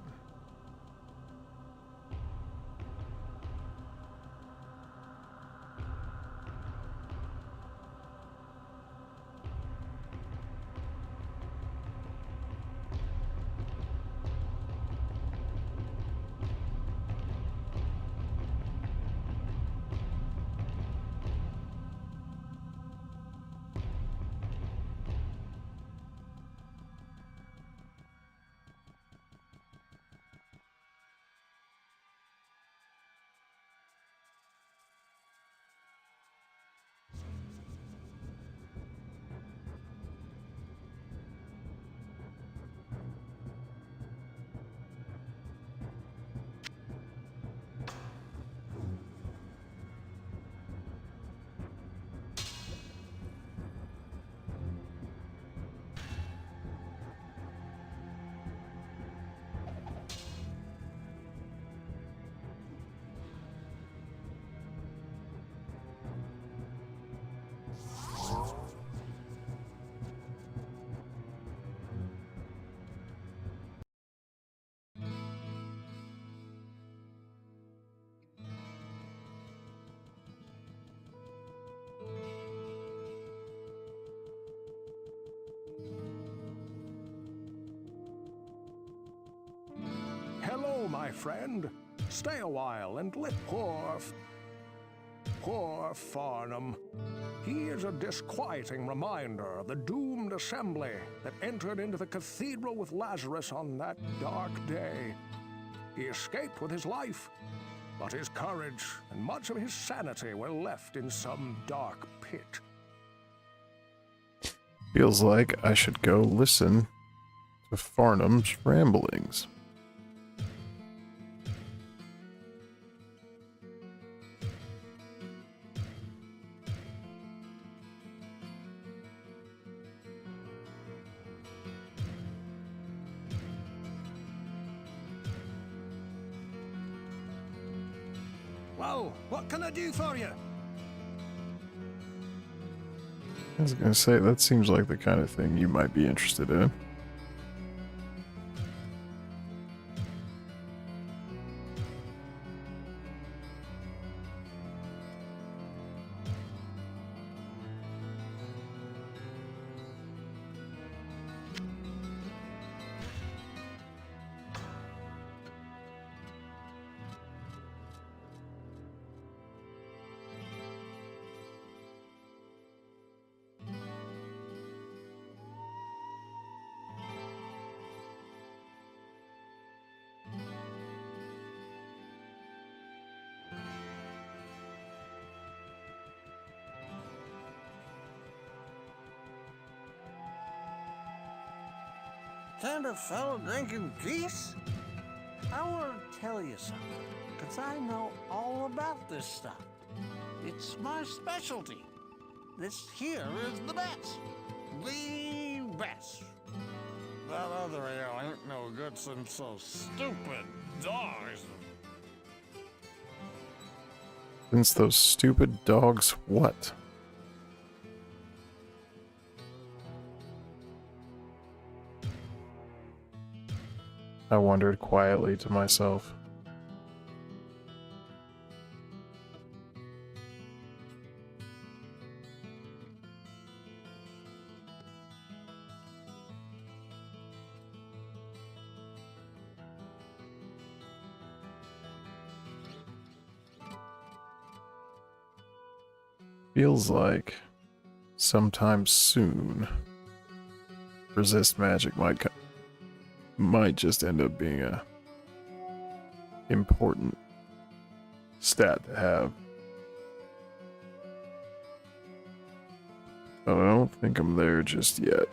Hello, my friend. Stay a while and let poor Farnham. He is a disquieting reminder of the doomed assembly that entered into the cathedral with Lazarus on that dark day. He escaped with his life, but his courage and much of his sanity were left in some dark pit. Feels like I should go listen to Farnham's ramblings. Well, what can I do for you? I was gonna say, that seems like the kind of thing you might be interested in. Kind of fellow drinking peace? I want to tell you something, because I know all about this stuff. It's my specialty. This here is the best. The best. That other ale ain't no good since those stupid dogs. Since those stupid dogs, what? I wondered quietly to myself. Feels like sometime soon, resist magic might just end up being a important stat to have. But I don't think I'm there just yet.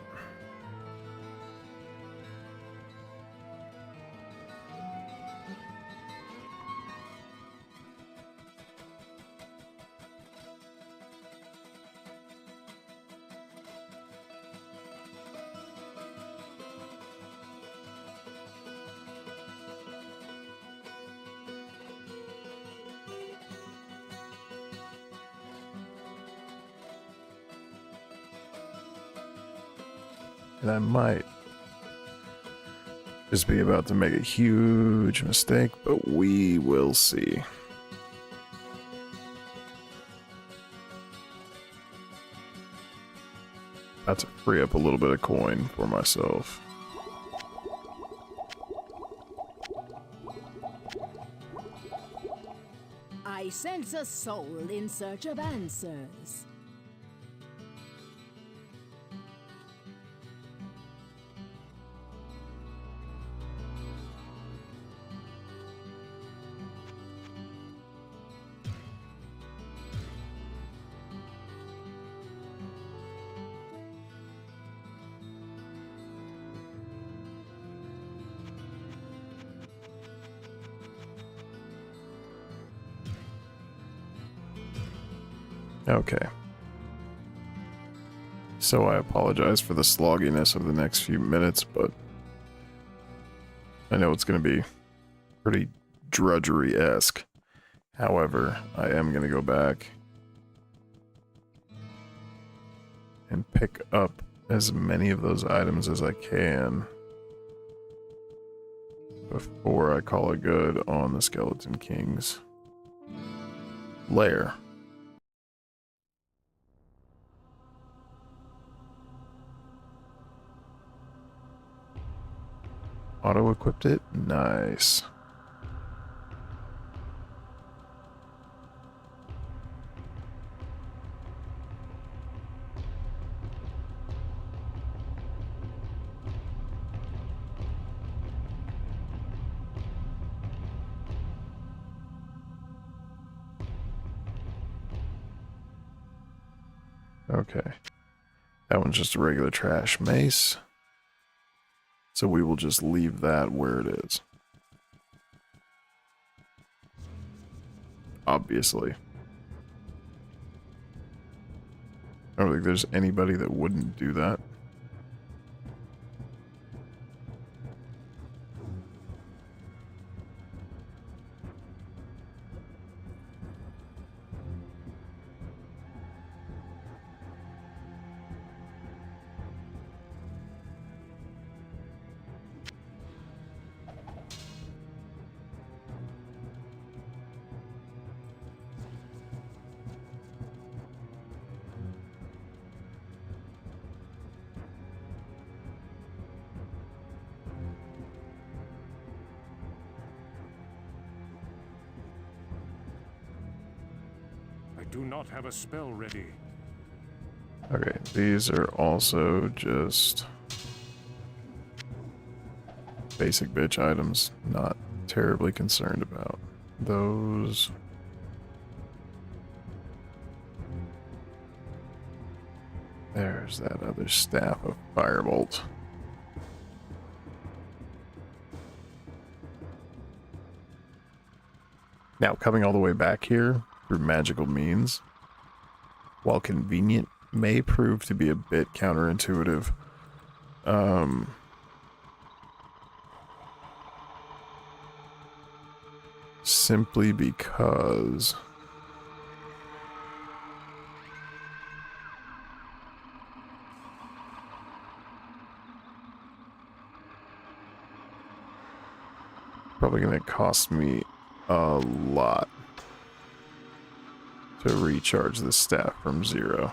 And I might just be about to make a huge mistake, but we will see. About to free up a little bit of coin for myself. I sense a soul in search of answers. Okay. So I apologize for the slogginess of the next few minutes, but I know it's going to be pretty drudgery-esque. However, I am going to go back and pick up as many of those items as I can before I call it good on the Skeleton King's lair. Auto-equipped it? Nice. Okay. That one's just a regular trash mace. So we will just leave that where it is. Obviously. I don't think there's anybody that wouldn't do that. I do not have a spell ready. Okay, these are also just basic bitch items, not terribly concerned about those. There's that other staff of Firebolt. Now, coming all the way back here through magical means, while convenient, may prove to be a bit counterintuitive. Simply because probably going to cost me a lot to recharge the staff from 0.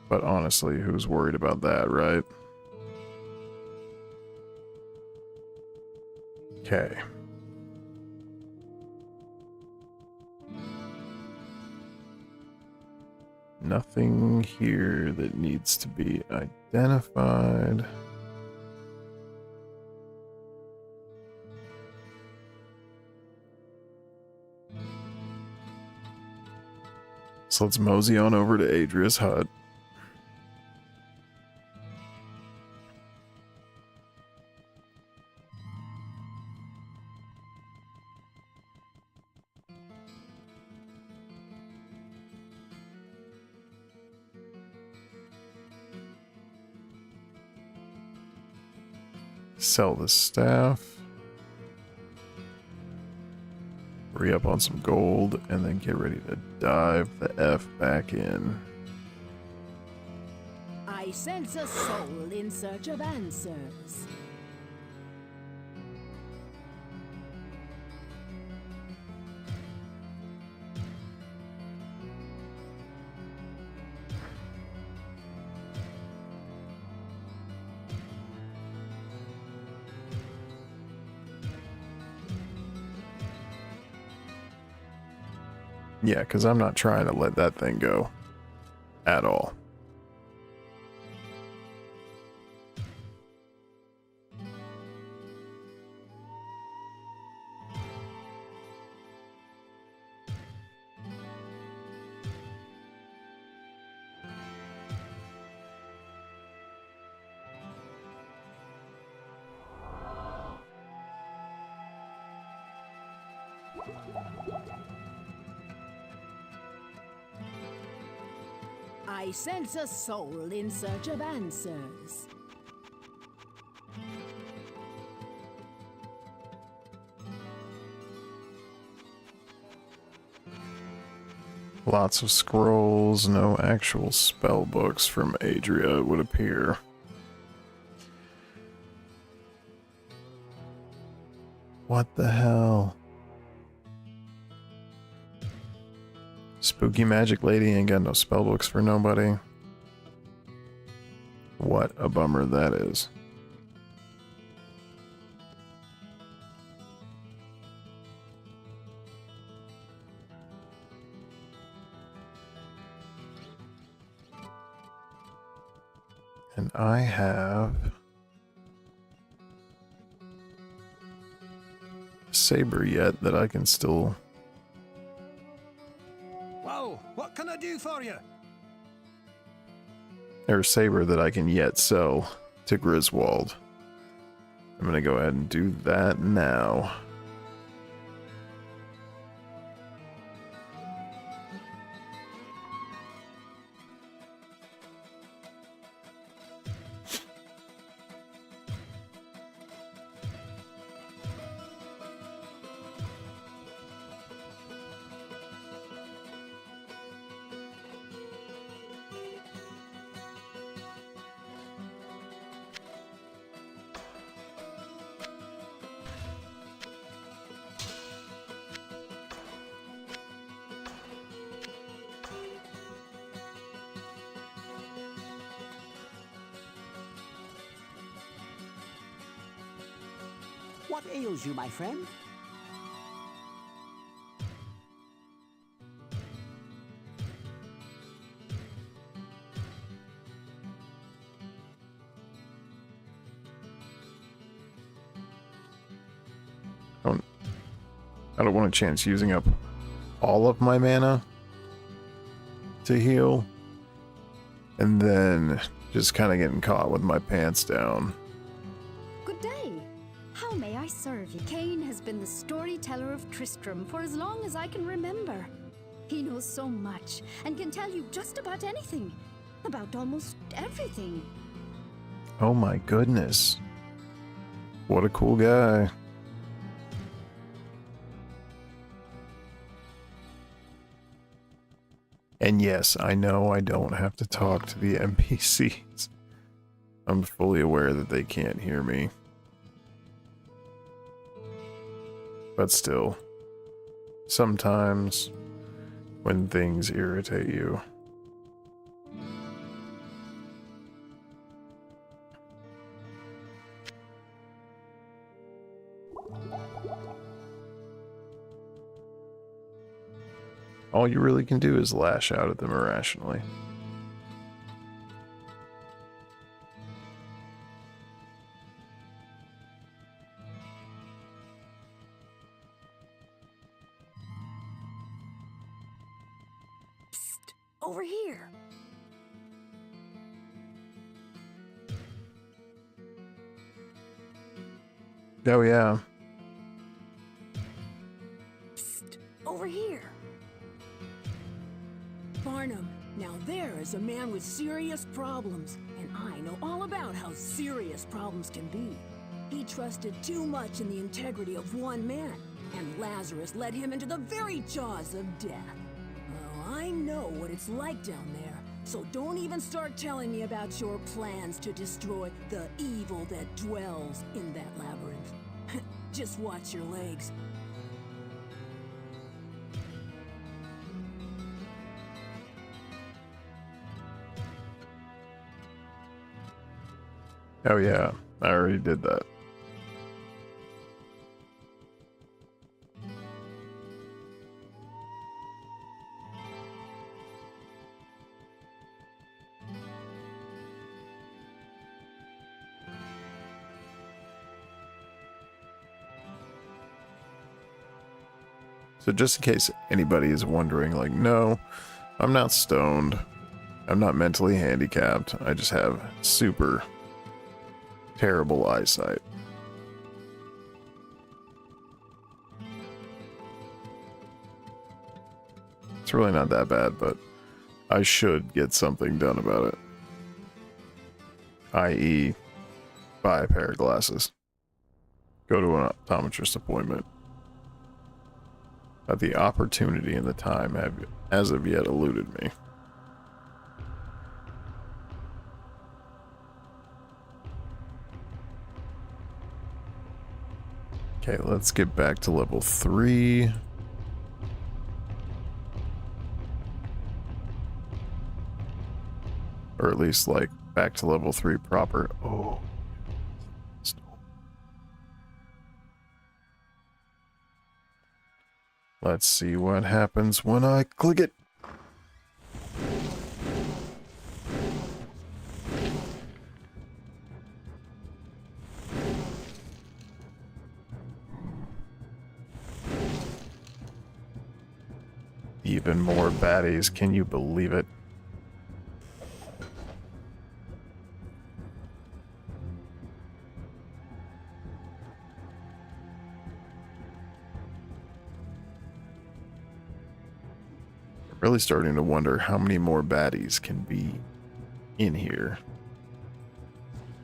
But honestly, who's worried about that, right? Okay. Nothing here that needs to be identified. So let's mosey on over to Adria's hut. Sell the staff. free up on some gold, and then get ready to dive the F back in. I sense a soul in search of answers. Yeah, because I'm not trying to let that thing go at all. I sense a soul in search of answers. Lots of scrolls, no actual spell books from Adria, it would appear. What the hell? Spooky magic lady ain't got no spell books for nobody. What a bummer that is. And I have a saber yet that I can still... Well, what can I do for you? Or saber that I can yet sell to Griswold. I'm gonna go ahead and do that now. What ails you, my friend? I don't want a chance using up all of my mana to heal, and then just kind of getting caught with my pants down. Good day. How may I serve you? Kane has been the storyteller of Tristram for as long as I can remember. He knows so much and can tell you just about anything, about almost everything. Oh my goodness. What a cool guy. And yes, I know I don't have to talk to the NPCs. I'm fully aware that they can't hear me. But still, sometimes when things irritate you, all you really can do is lash out at them irrationally. Psst, over here. Oh yeah. Psst, over here. Barnum, now there is a man with serious problems, and I know all about how serious problems can be. He trusted too much in the integrity of one man, And Lazarus led him into the very jaws of death. Oh, I know what it's like down there. So don't even start telling me about your plans to destroy the evil that dwells in that labyrinth. Just watch your legs. Oh yeah, I already did that. So just in case anybody is wondering, like, no, I'm not stoned. I'm not mentally handicapped. I just have super terrible eyesight. It's really not that bad, but I should get something done about it. I.e., buy a pair of glasses. Go to an optometrist appointment. But the opportunity and the time have, as of yet, eluded me. Okay, let's get back to level 3. Or at least, like, back to level 3 proper. Oh. Let's see what happens when I click it. Even more baddies, can you believe it? Really starting to wonder how many more baddies can be in here.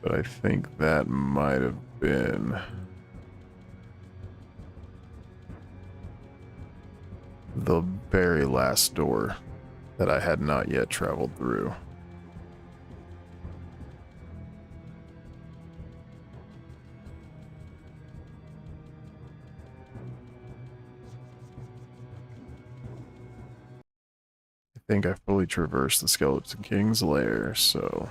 But I think that might have been the very last door that I had not yet traveled through. I think I fully traversed the Skeleton King's lair, so...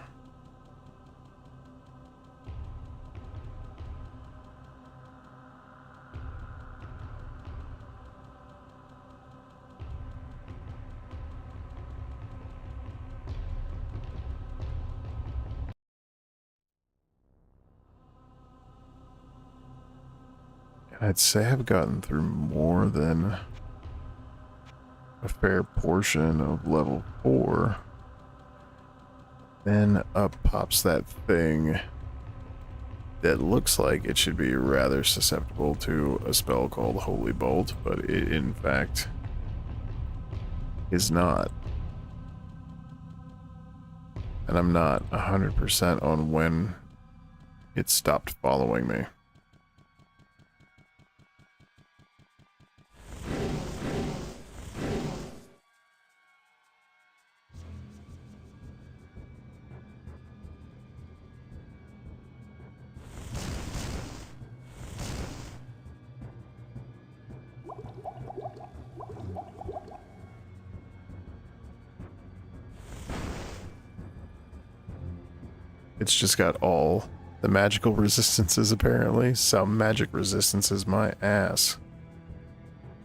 I'd say I've gotten through more than a fair portion of level 4. Then up pops that thing that looks like it should be rather susceptible to a spell called Holy Bolt, but it in fact is not. And I'm not 100% on when it stopped following me. It's just got all the magical resistances, apparently. Some magic resistances, my ass.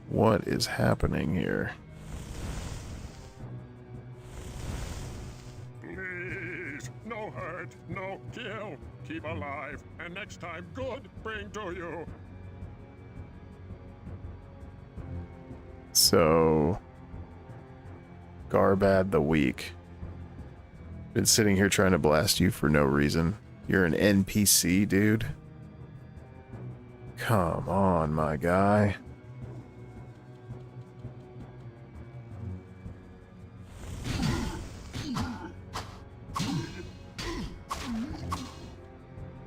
What is happening here? Please, no hurt, no kill. Keep alive, and next time good bring to you. So... Garbad the Weak. Been sitting here trying to blast you for no reason. You're an NPC, dude. Come on, my guy.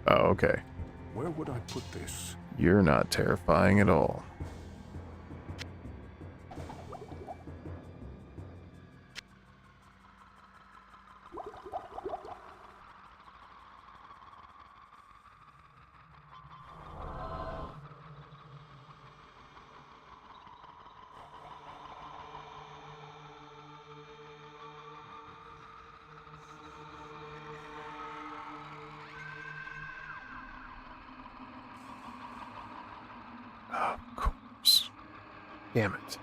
Oh, okay. Where would I put this? You're not terrifying at all. Damn it.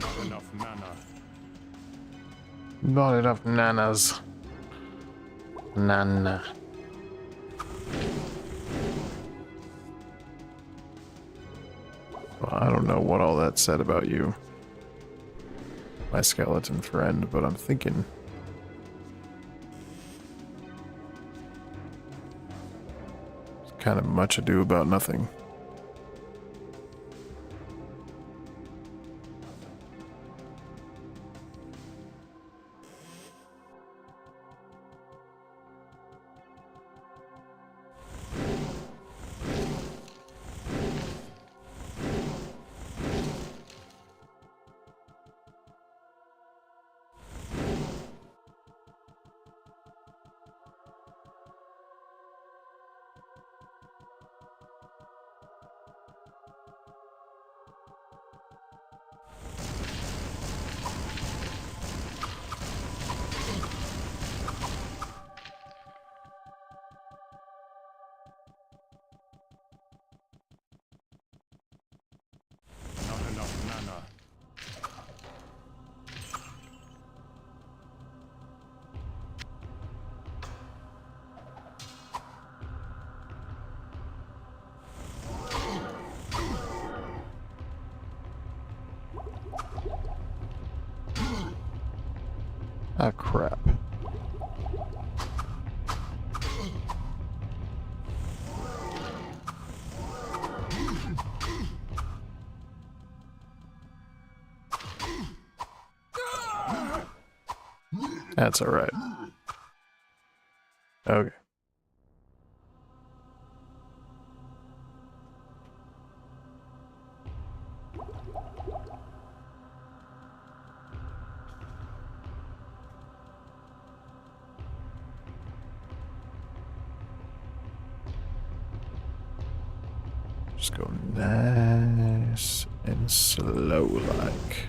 Not enough mana. Not enough nanas. Nana. Well, I don't know what all that said about you, my skeleton friend, but I'm thinking it's kind of much ado about nothing. Not enough mana. Ah, crap. That's alright. Okay. Just go nice and slow like.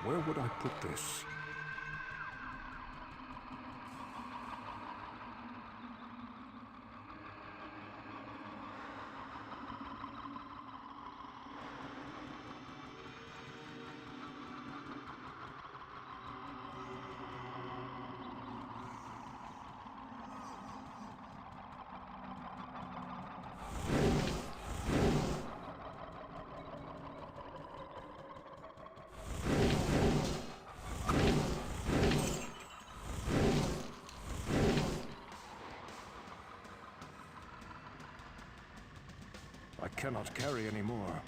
Where would I put this? I cannot carry any more.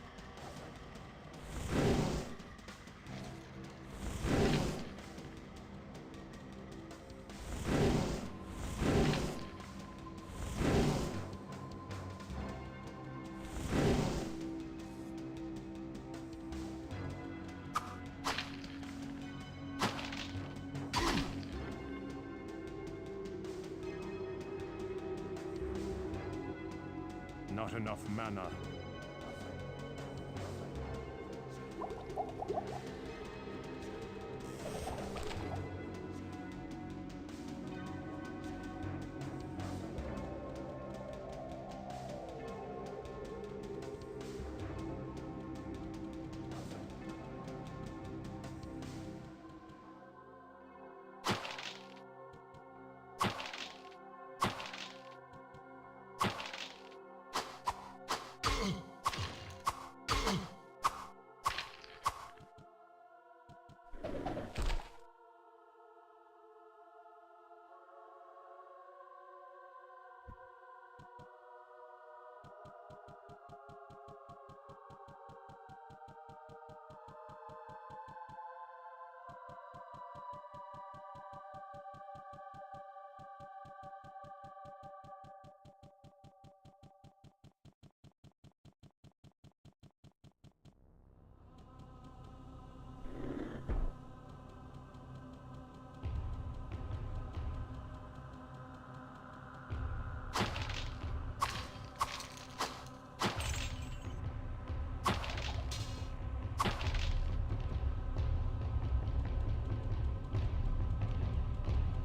Not enough mana.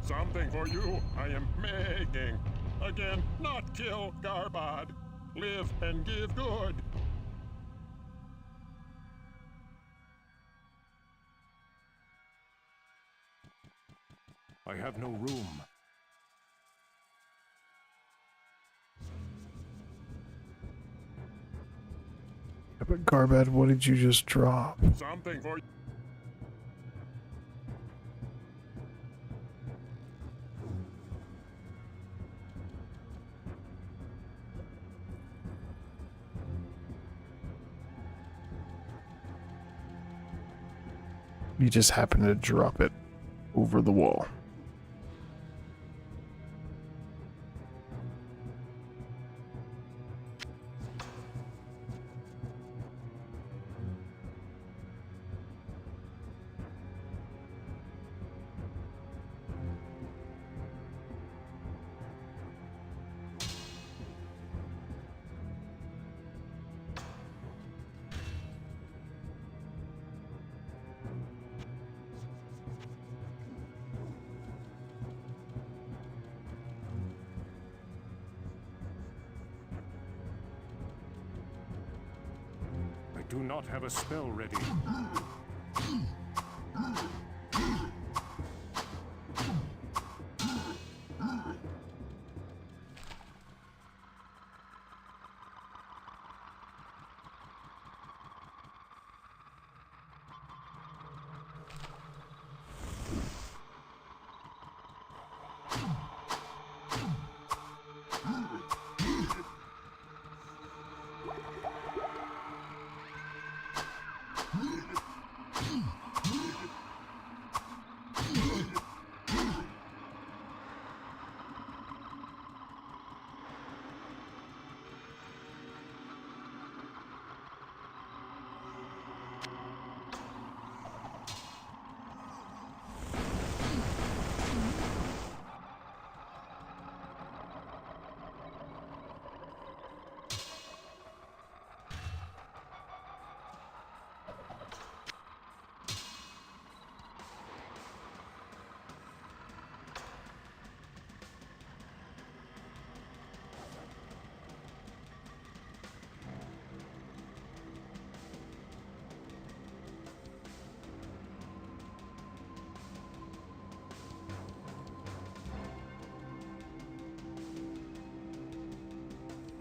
Something for you I am making. Again, not kill Garbad. Live and give good. I have no room. Yeah, but Garbad, what did you just drop? Something for You just happened to drop it over the wall. I do not have a spell ready.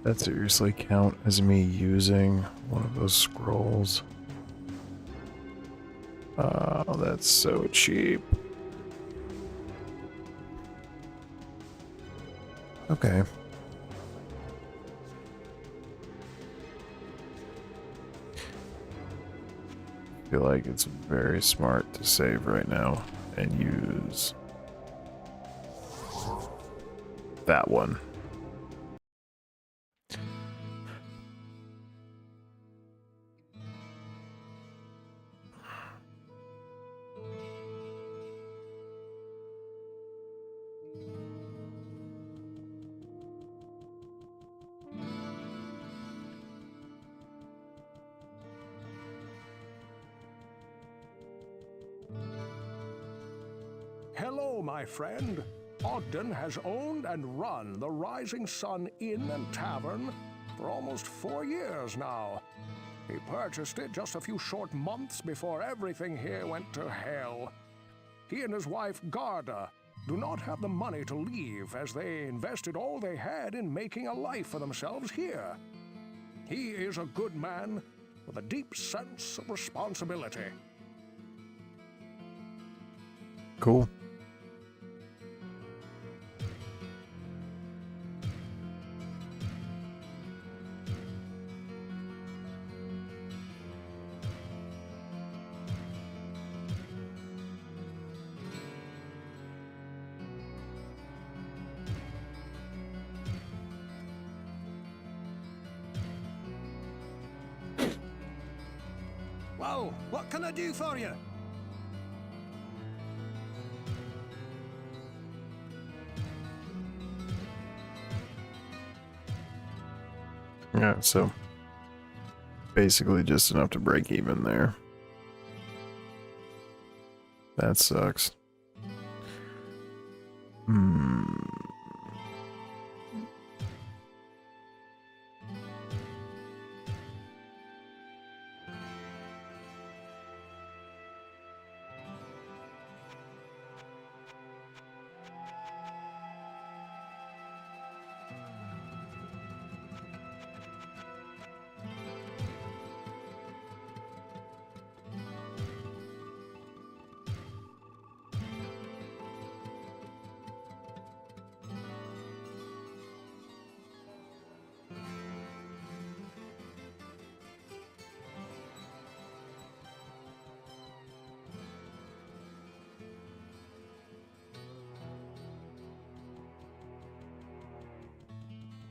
That seriously count as me using one of those scrolls? Oh, that's so cheap. Okay. I feel like it's very smart to save right now and use that one. Hello, my friend. Ogden has owned and run the Rising Sun Inn and Tavern for almost 4 years now. He purchased it just a few short months before everything here went to hell. He and his wife, Garda, do not have the money to leave as they invested all they had in making a life for themselves here. He is a good man with a deep sense of responsibility. Cool. Well, what can I do for you? Yeah, so basically just enough to break even there. That sucks.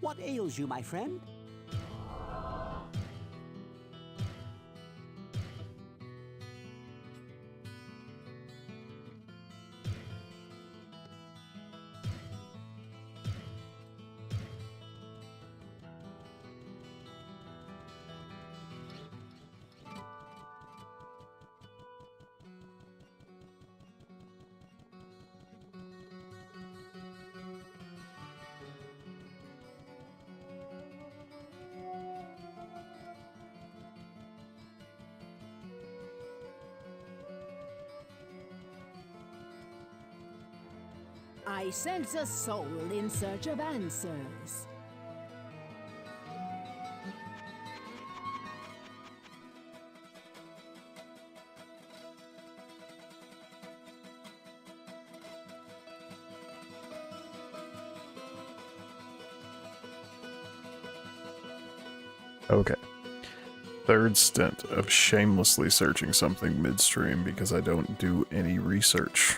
What ails you, my friend? I sense a soul in search of answers. Okay. Third stint of shamelessly searching something midstream because I don't do any research.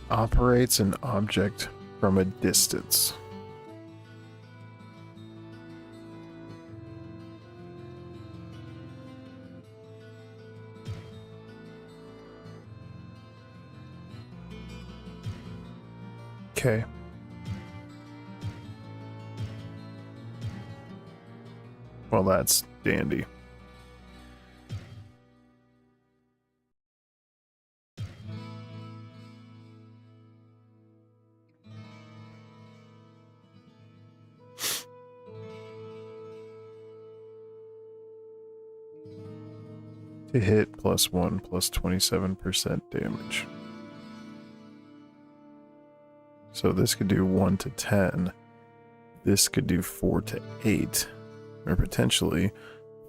Operates an object from a distance. Okay. Well, that's dandy. To hit +1 plus 27% damage. So this could do 1 to 10. This could do 4 to 8. Or potentially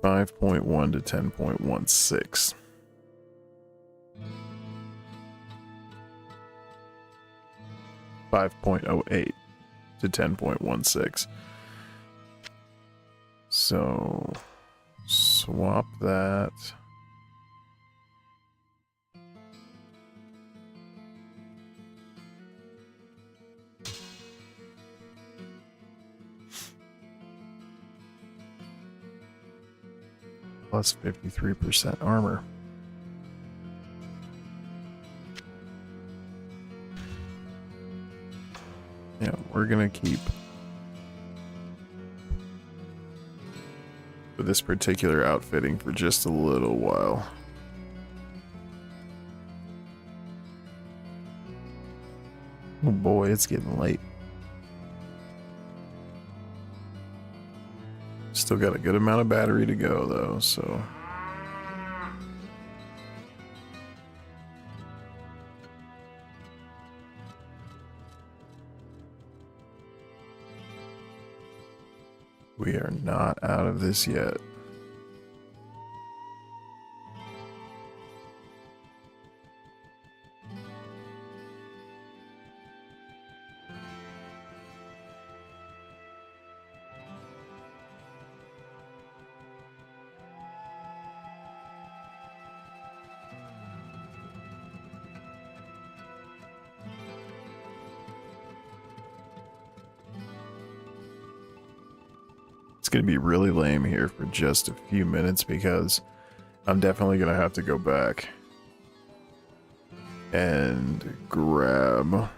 5.1 to 10.16. .08 to 10.16. So swap that. Plus 53% armor. Yeah, we're gonna keep with this particular outfitting for just a little while. Oh boy, it's getting late. Still got a good amount of battery to go though, so we are not out of this yet. It's going to be really lame here for just a few minutes because I'm definitely going to have to go back and grab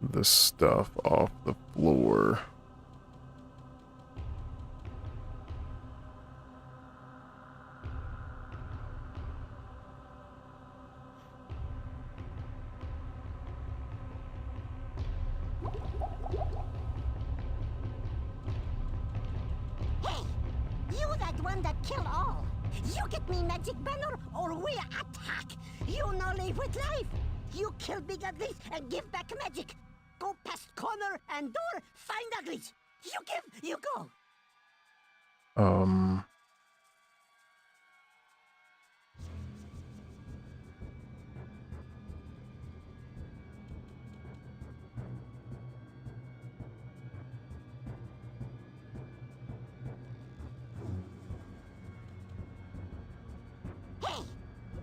the stuff off the floor. Kill all. You get me magic banner or we attack. You no live with life. You kill big uglies and give back magic. Go past corner and door, find uglies. You give, you go.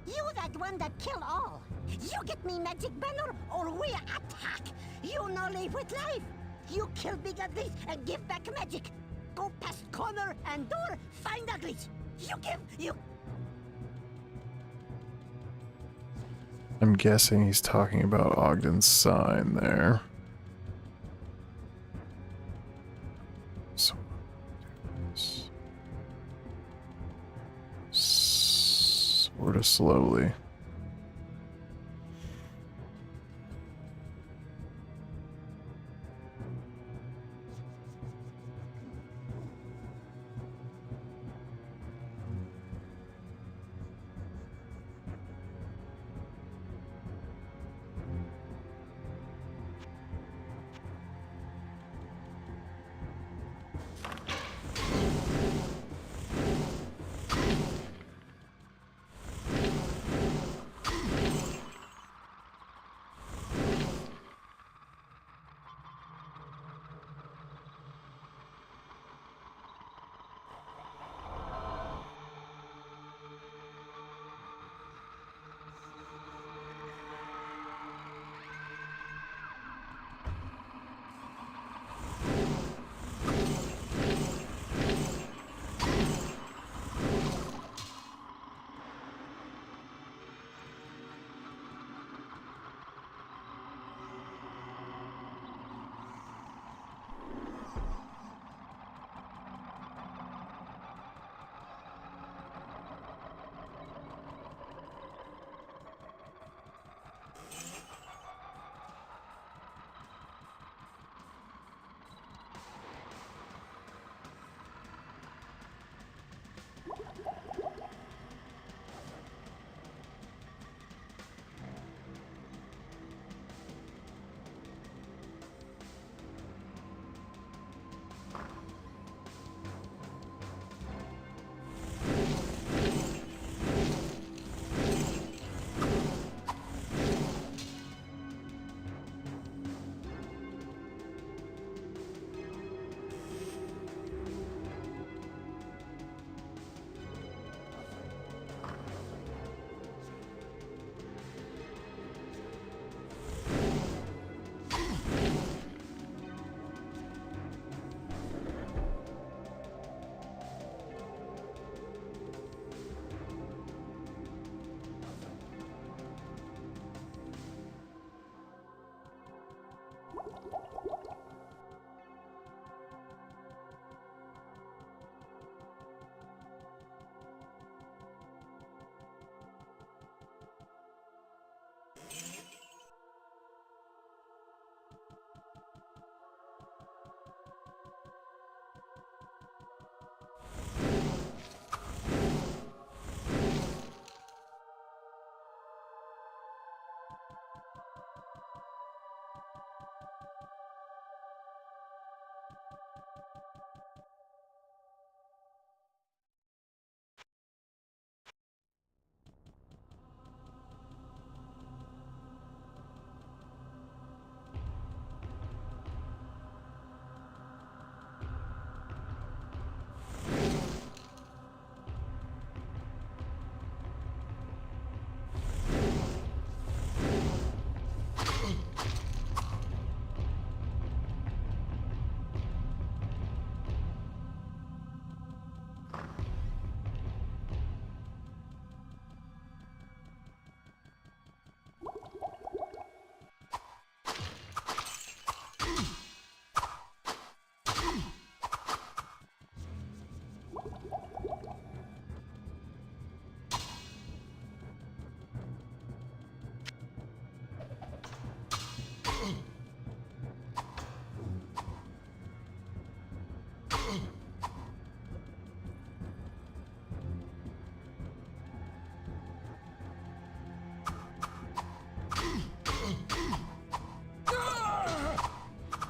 You that one that kill all. You get me magic banner or we attack. You no live with life. You kill big uglies and give back magic. Go past corner and door, find uglies. You give, you... I'm guessing he's talking about Ogden's sign there. So, sort of slowly.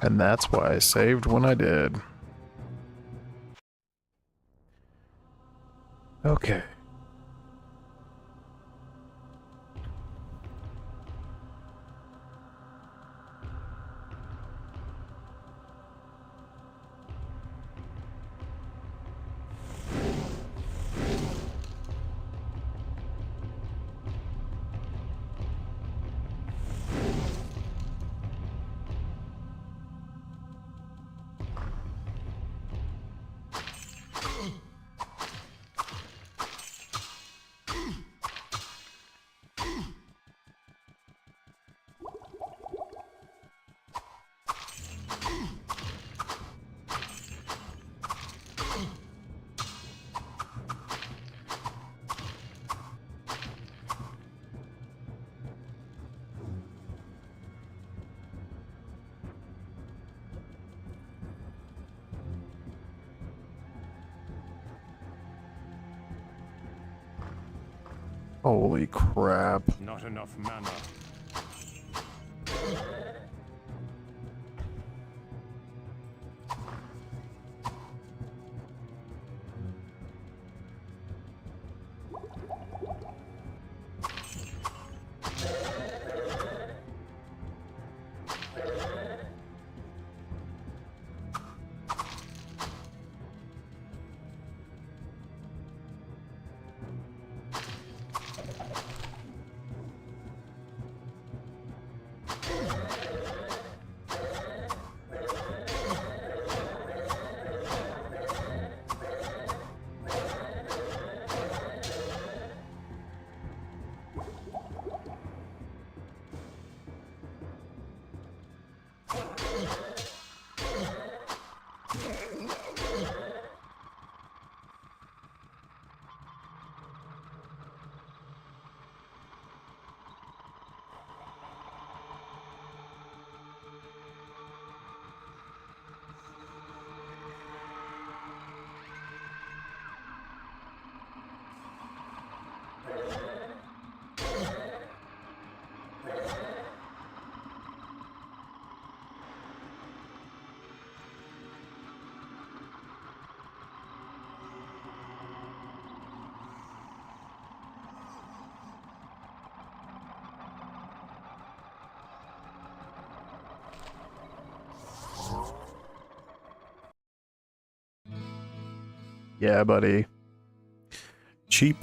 And that's why I saved when I did. Okay. Holy crap. Not enough mana. Yeah, buddy. Cheap.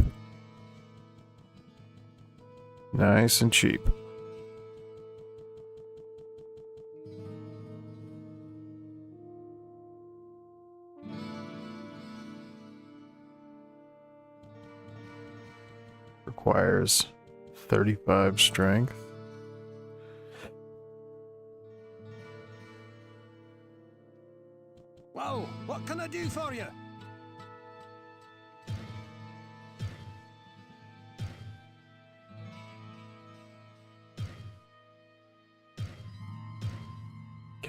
Nice and cheap. Requires 35 strength. Well, what can I do for you?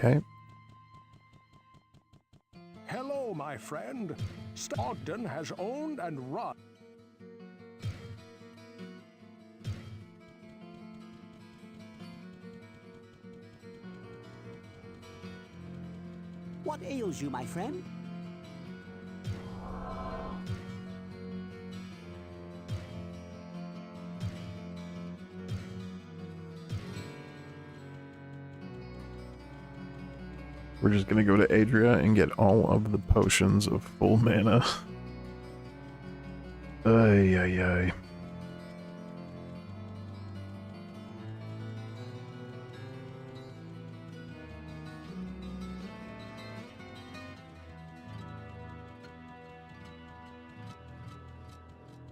Okay. Hello, my friend. Ogden has owned and run. What ails you, my friend? We're just gonna go to Adria and get all of the potions of full mana. Ay, ay, ay.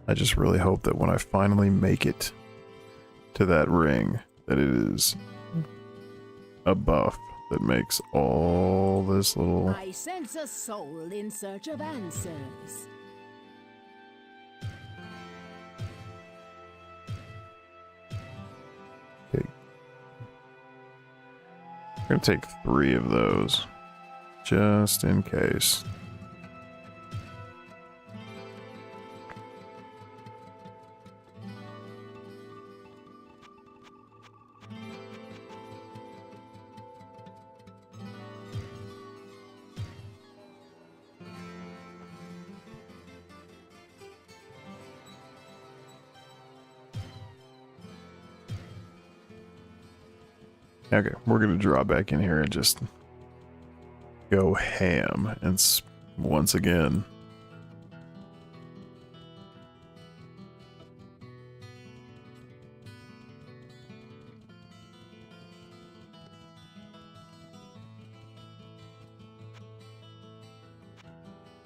I just really hope that when I finally make it to that ring, that it is a buff that makes all this little... I sense a soul in search of answers. Okay. I'm gonna take 3 of those, just in case. Okay, we're gonna drop back in here and just go ham and once again.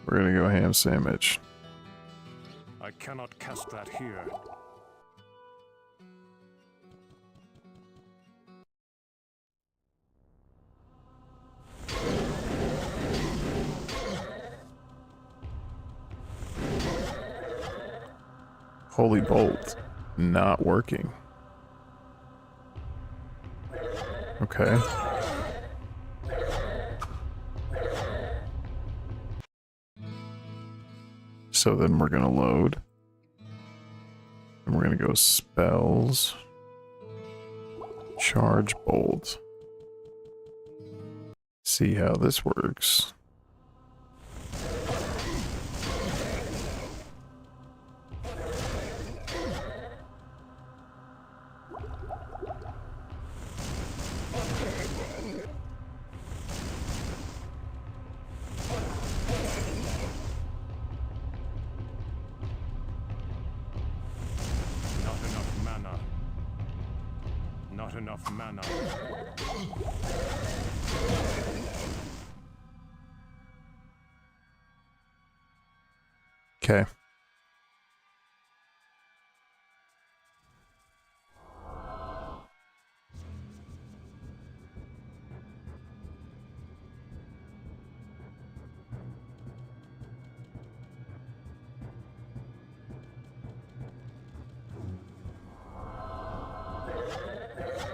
We're gonna go ham sandwich. I cannot cast that here. Holy bolt, not working. Okay. So then we're gonna load. And we're gonna go spells. Charge bolt. See how this works. Not enough mana. Okay.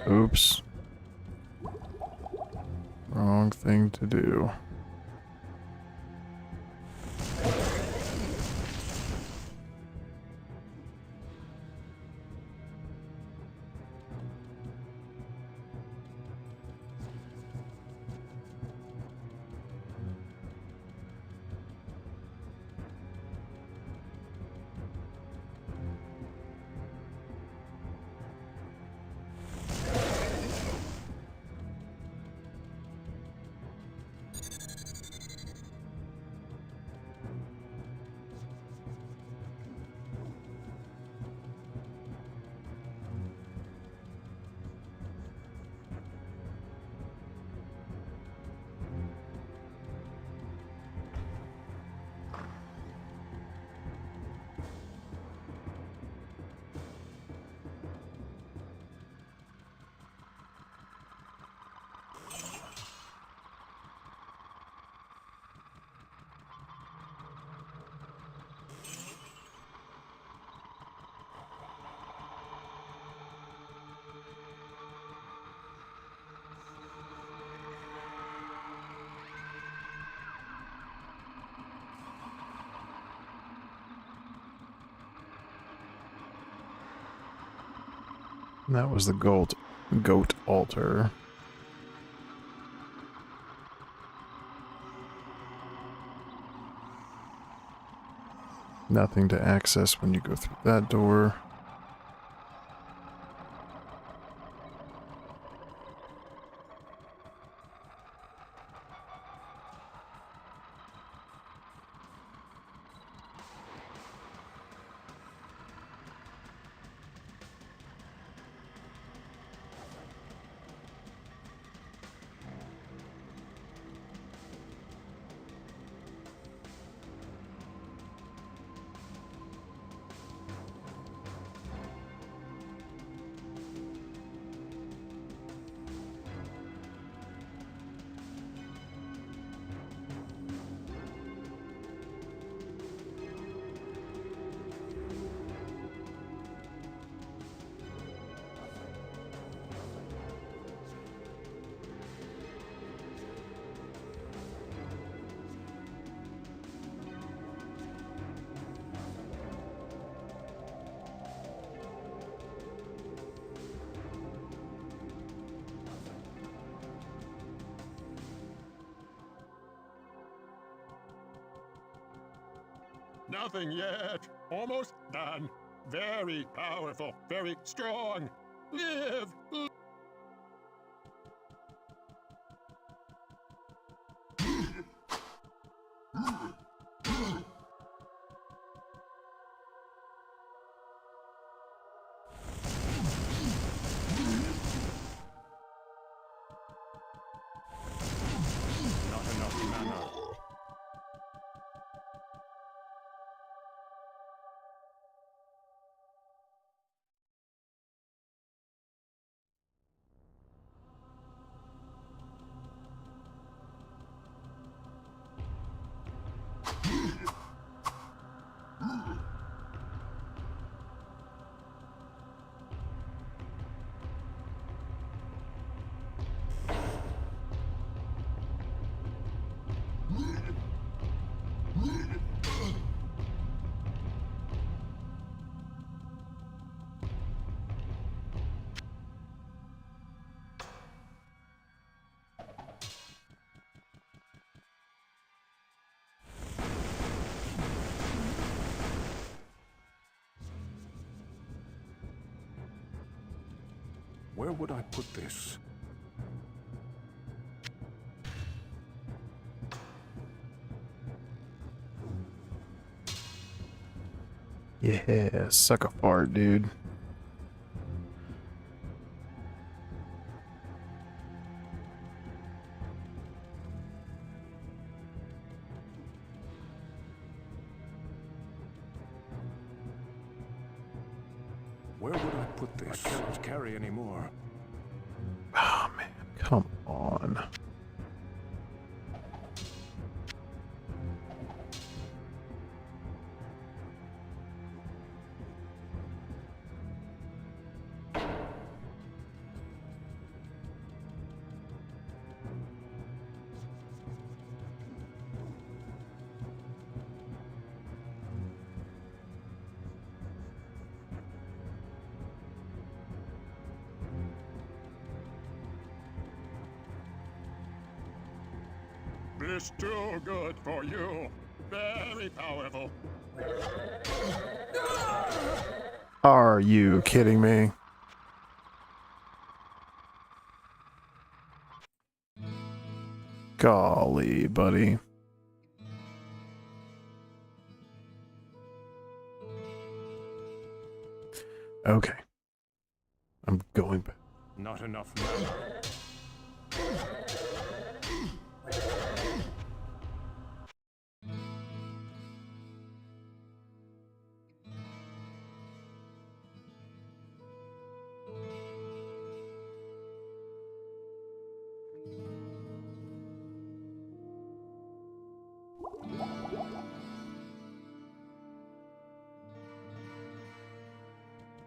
Oops. Wrong thing to do. That was the goat altar. Nothing to access when you go through that door. Nothing yet. Almost done. Very powerful. Very strong. Live. Where would I put this? Yeah, suck a fart, dude. Where would I put this? I cannot carry anymore. Oh man, come on. It's too good for you. Very powerful. Are you kidding me? Golly, buddy. Okay. I'm going back. Not enough mana.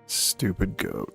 Stupid goat.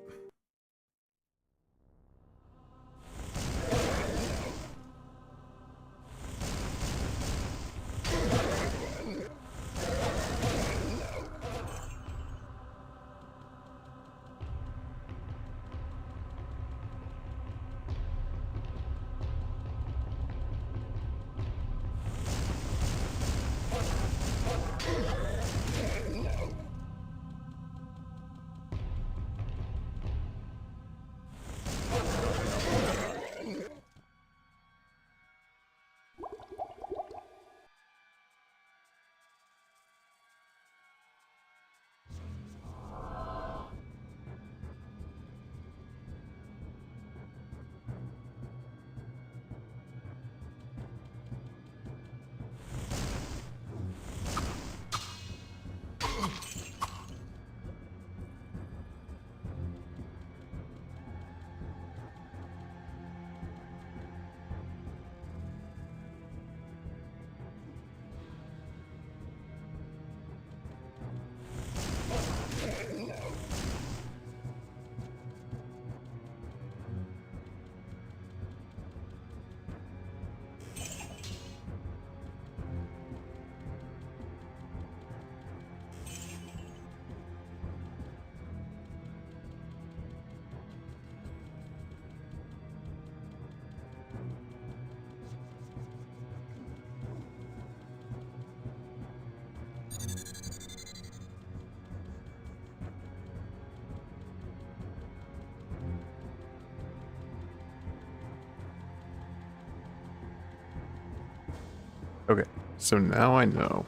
Okay, so now I know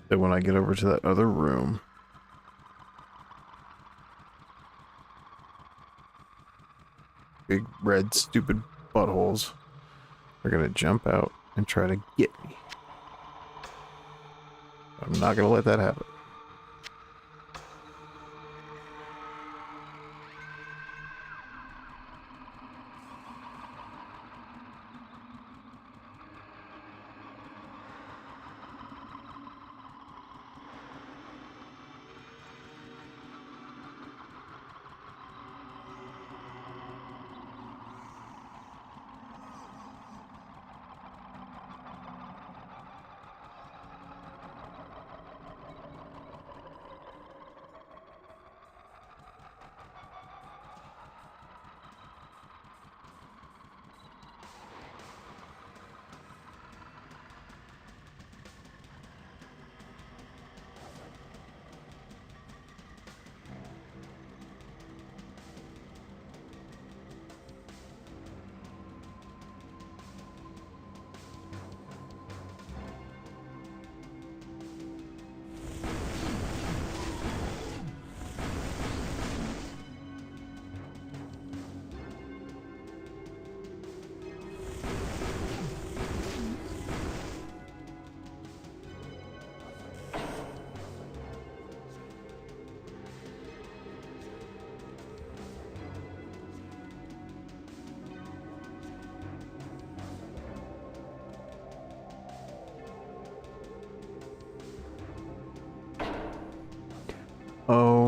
that when I get over to that other room, big red stupid buttholes are gonna jump out and try to get me. I'm not gonna let that happen.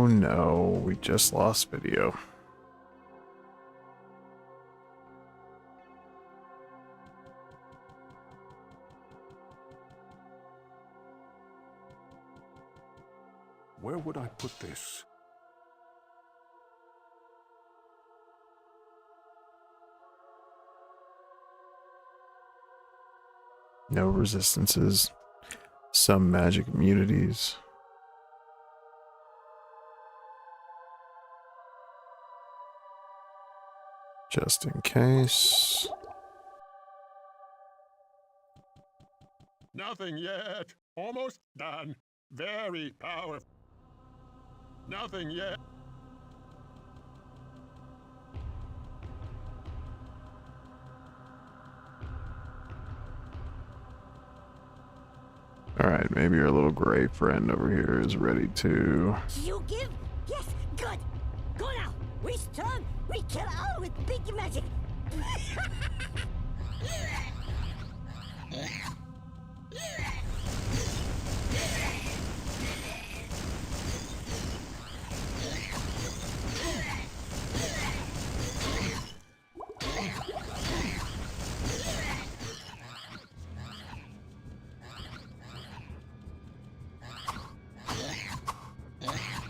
Oh no, we just lost video. Where would I put this? No resistances. Some magic immunities. Just in case. Nothing yet. Almost done. Very powerful. Nothing yet. Alright, maybe our little gray friend over here is ready to... You give? Yes, good. Go now. We strong. We kill all with big magic.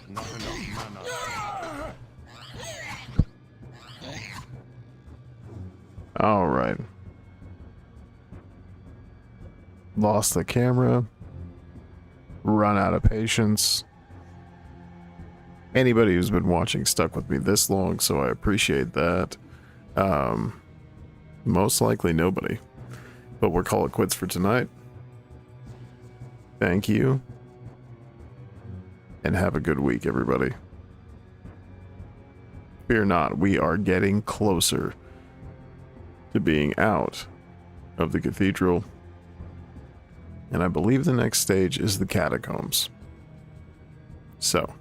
Not enough mana. Alright. Lost the camera. Run out of patience. Anybody who's been watching stuck with me this long, so I appreciate that. Most likely nobody. But we'll call it quits for tonight. Thank you. And have a good week, everybody. Fear not, we are getting closer to being out of the cathedral. And I believe the next stage is the catacombs. So,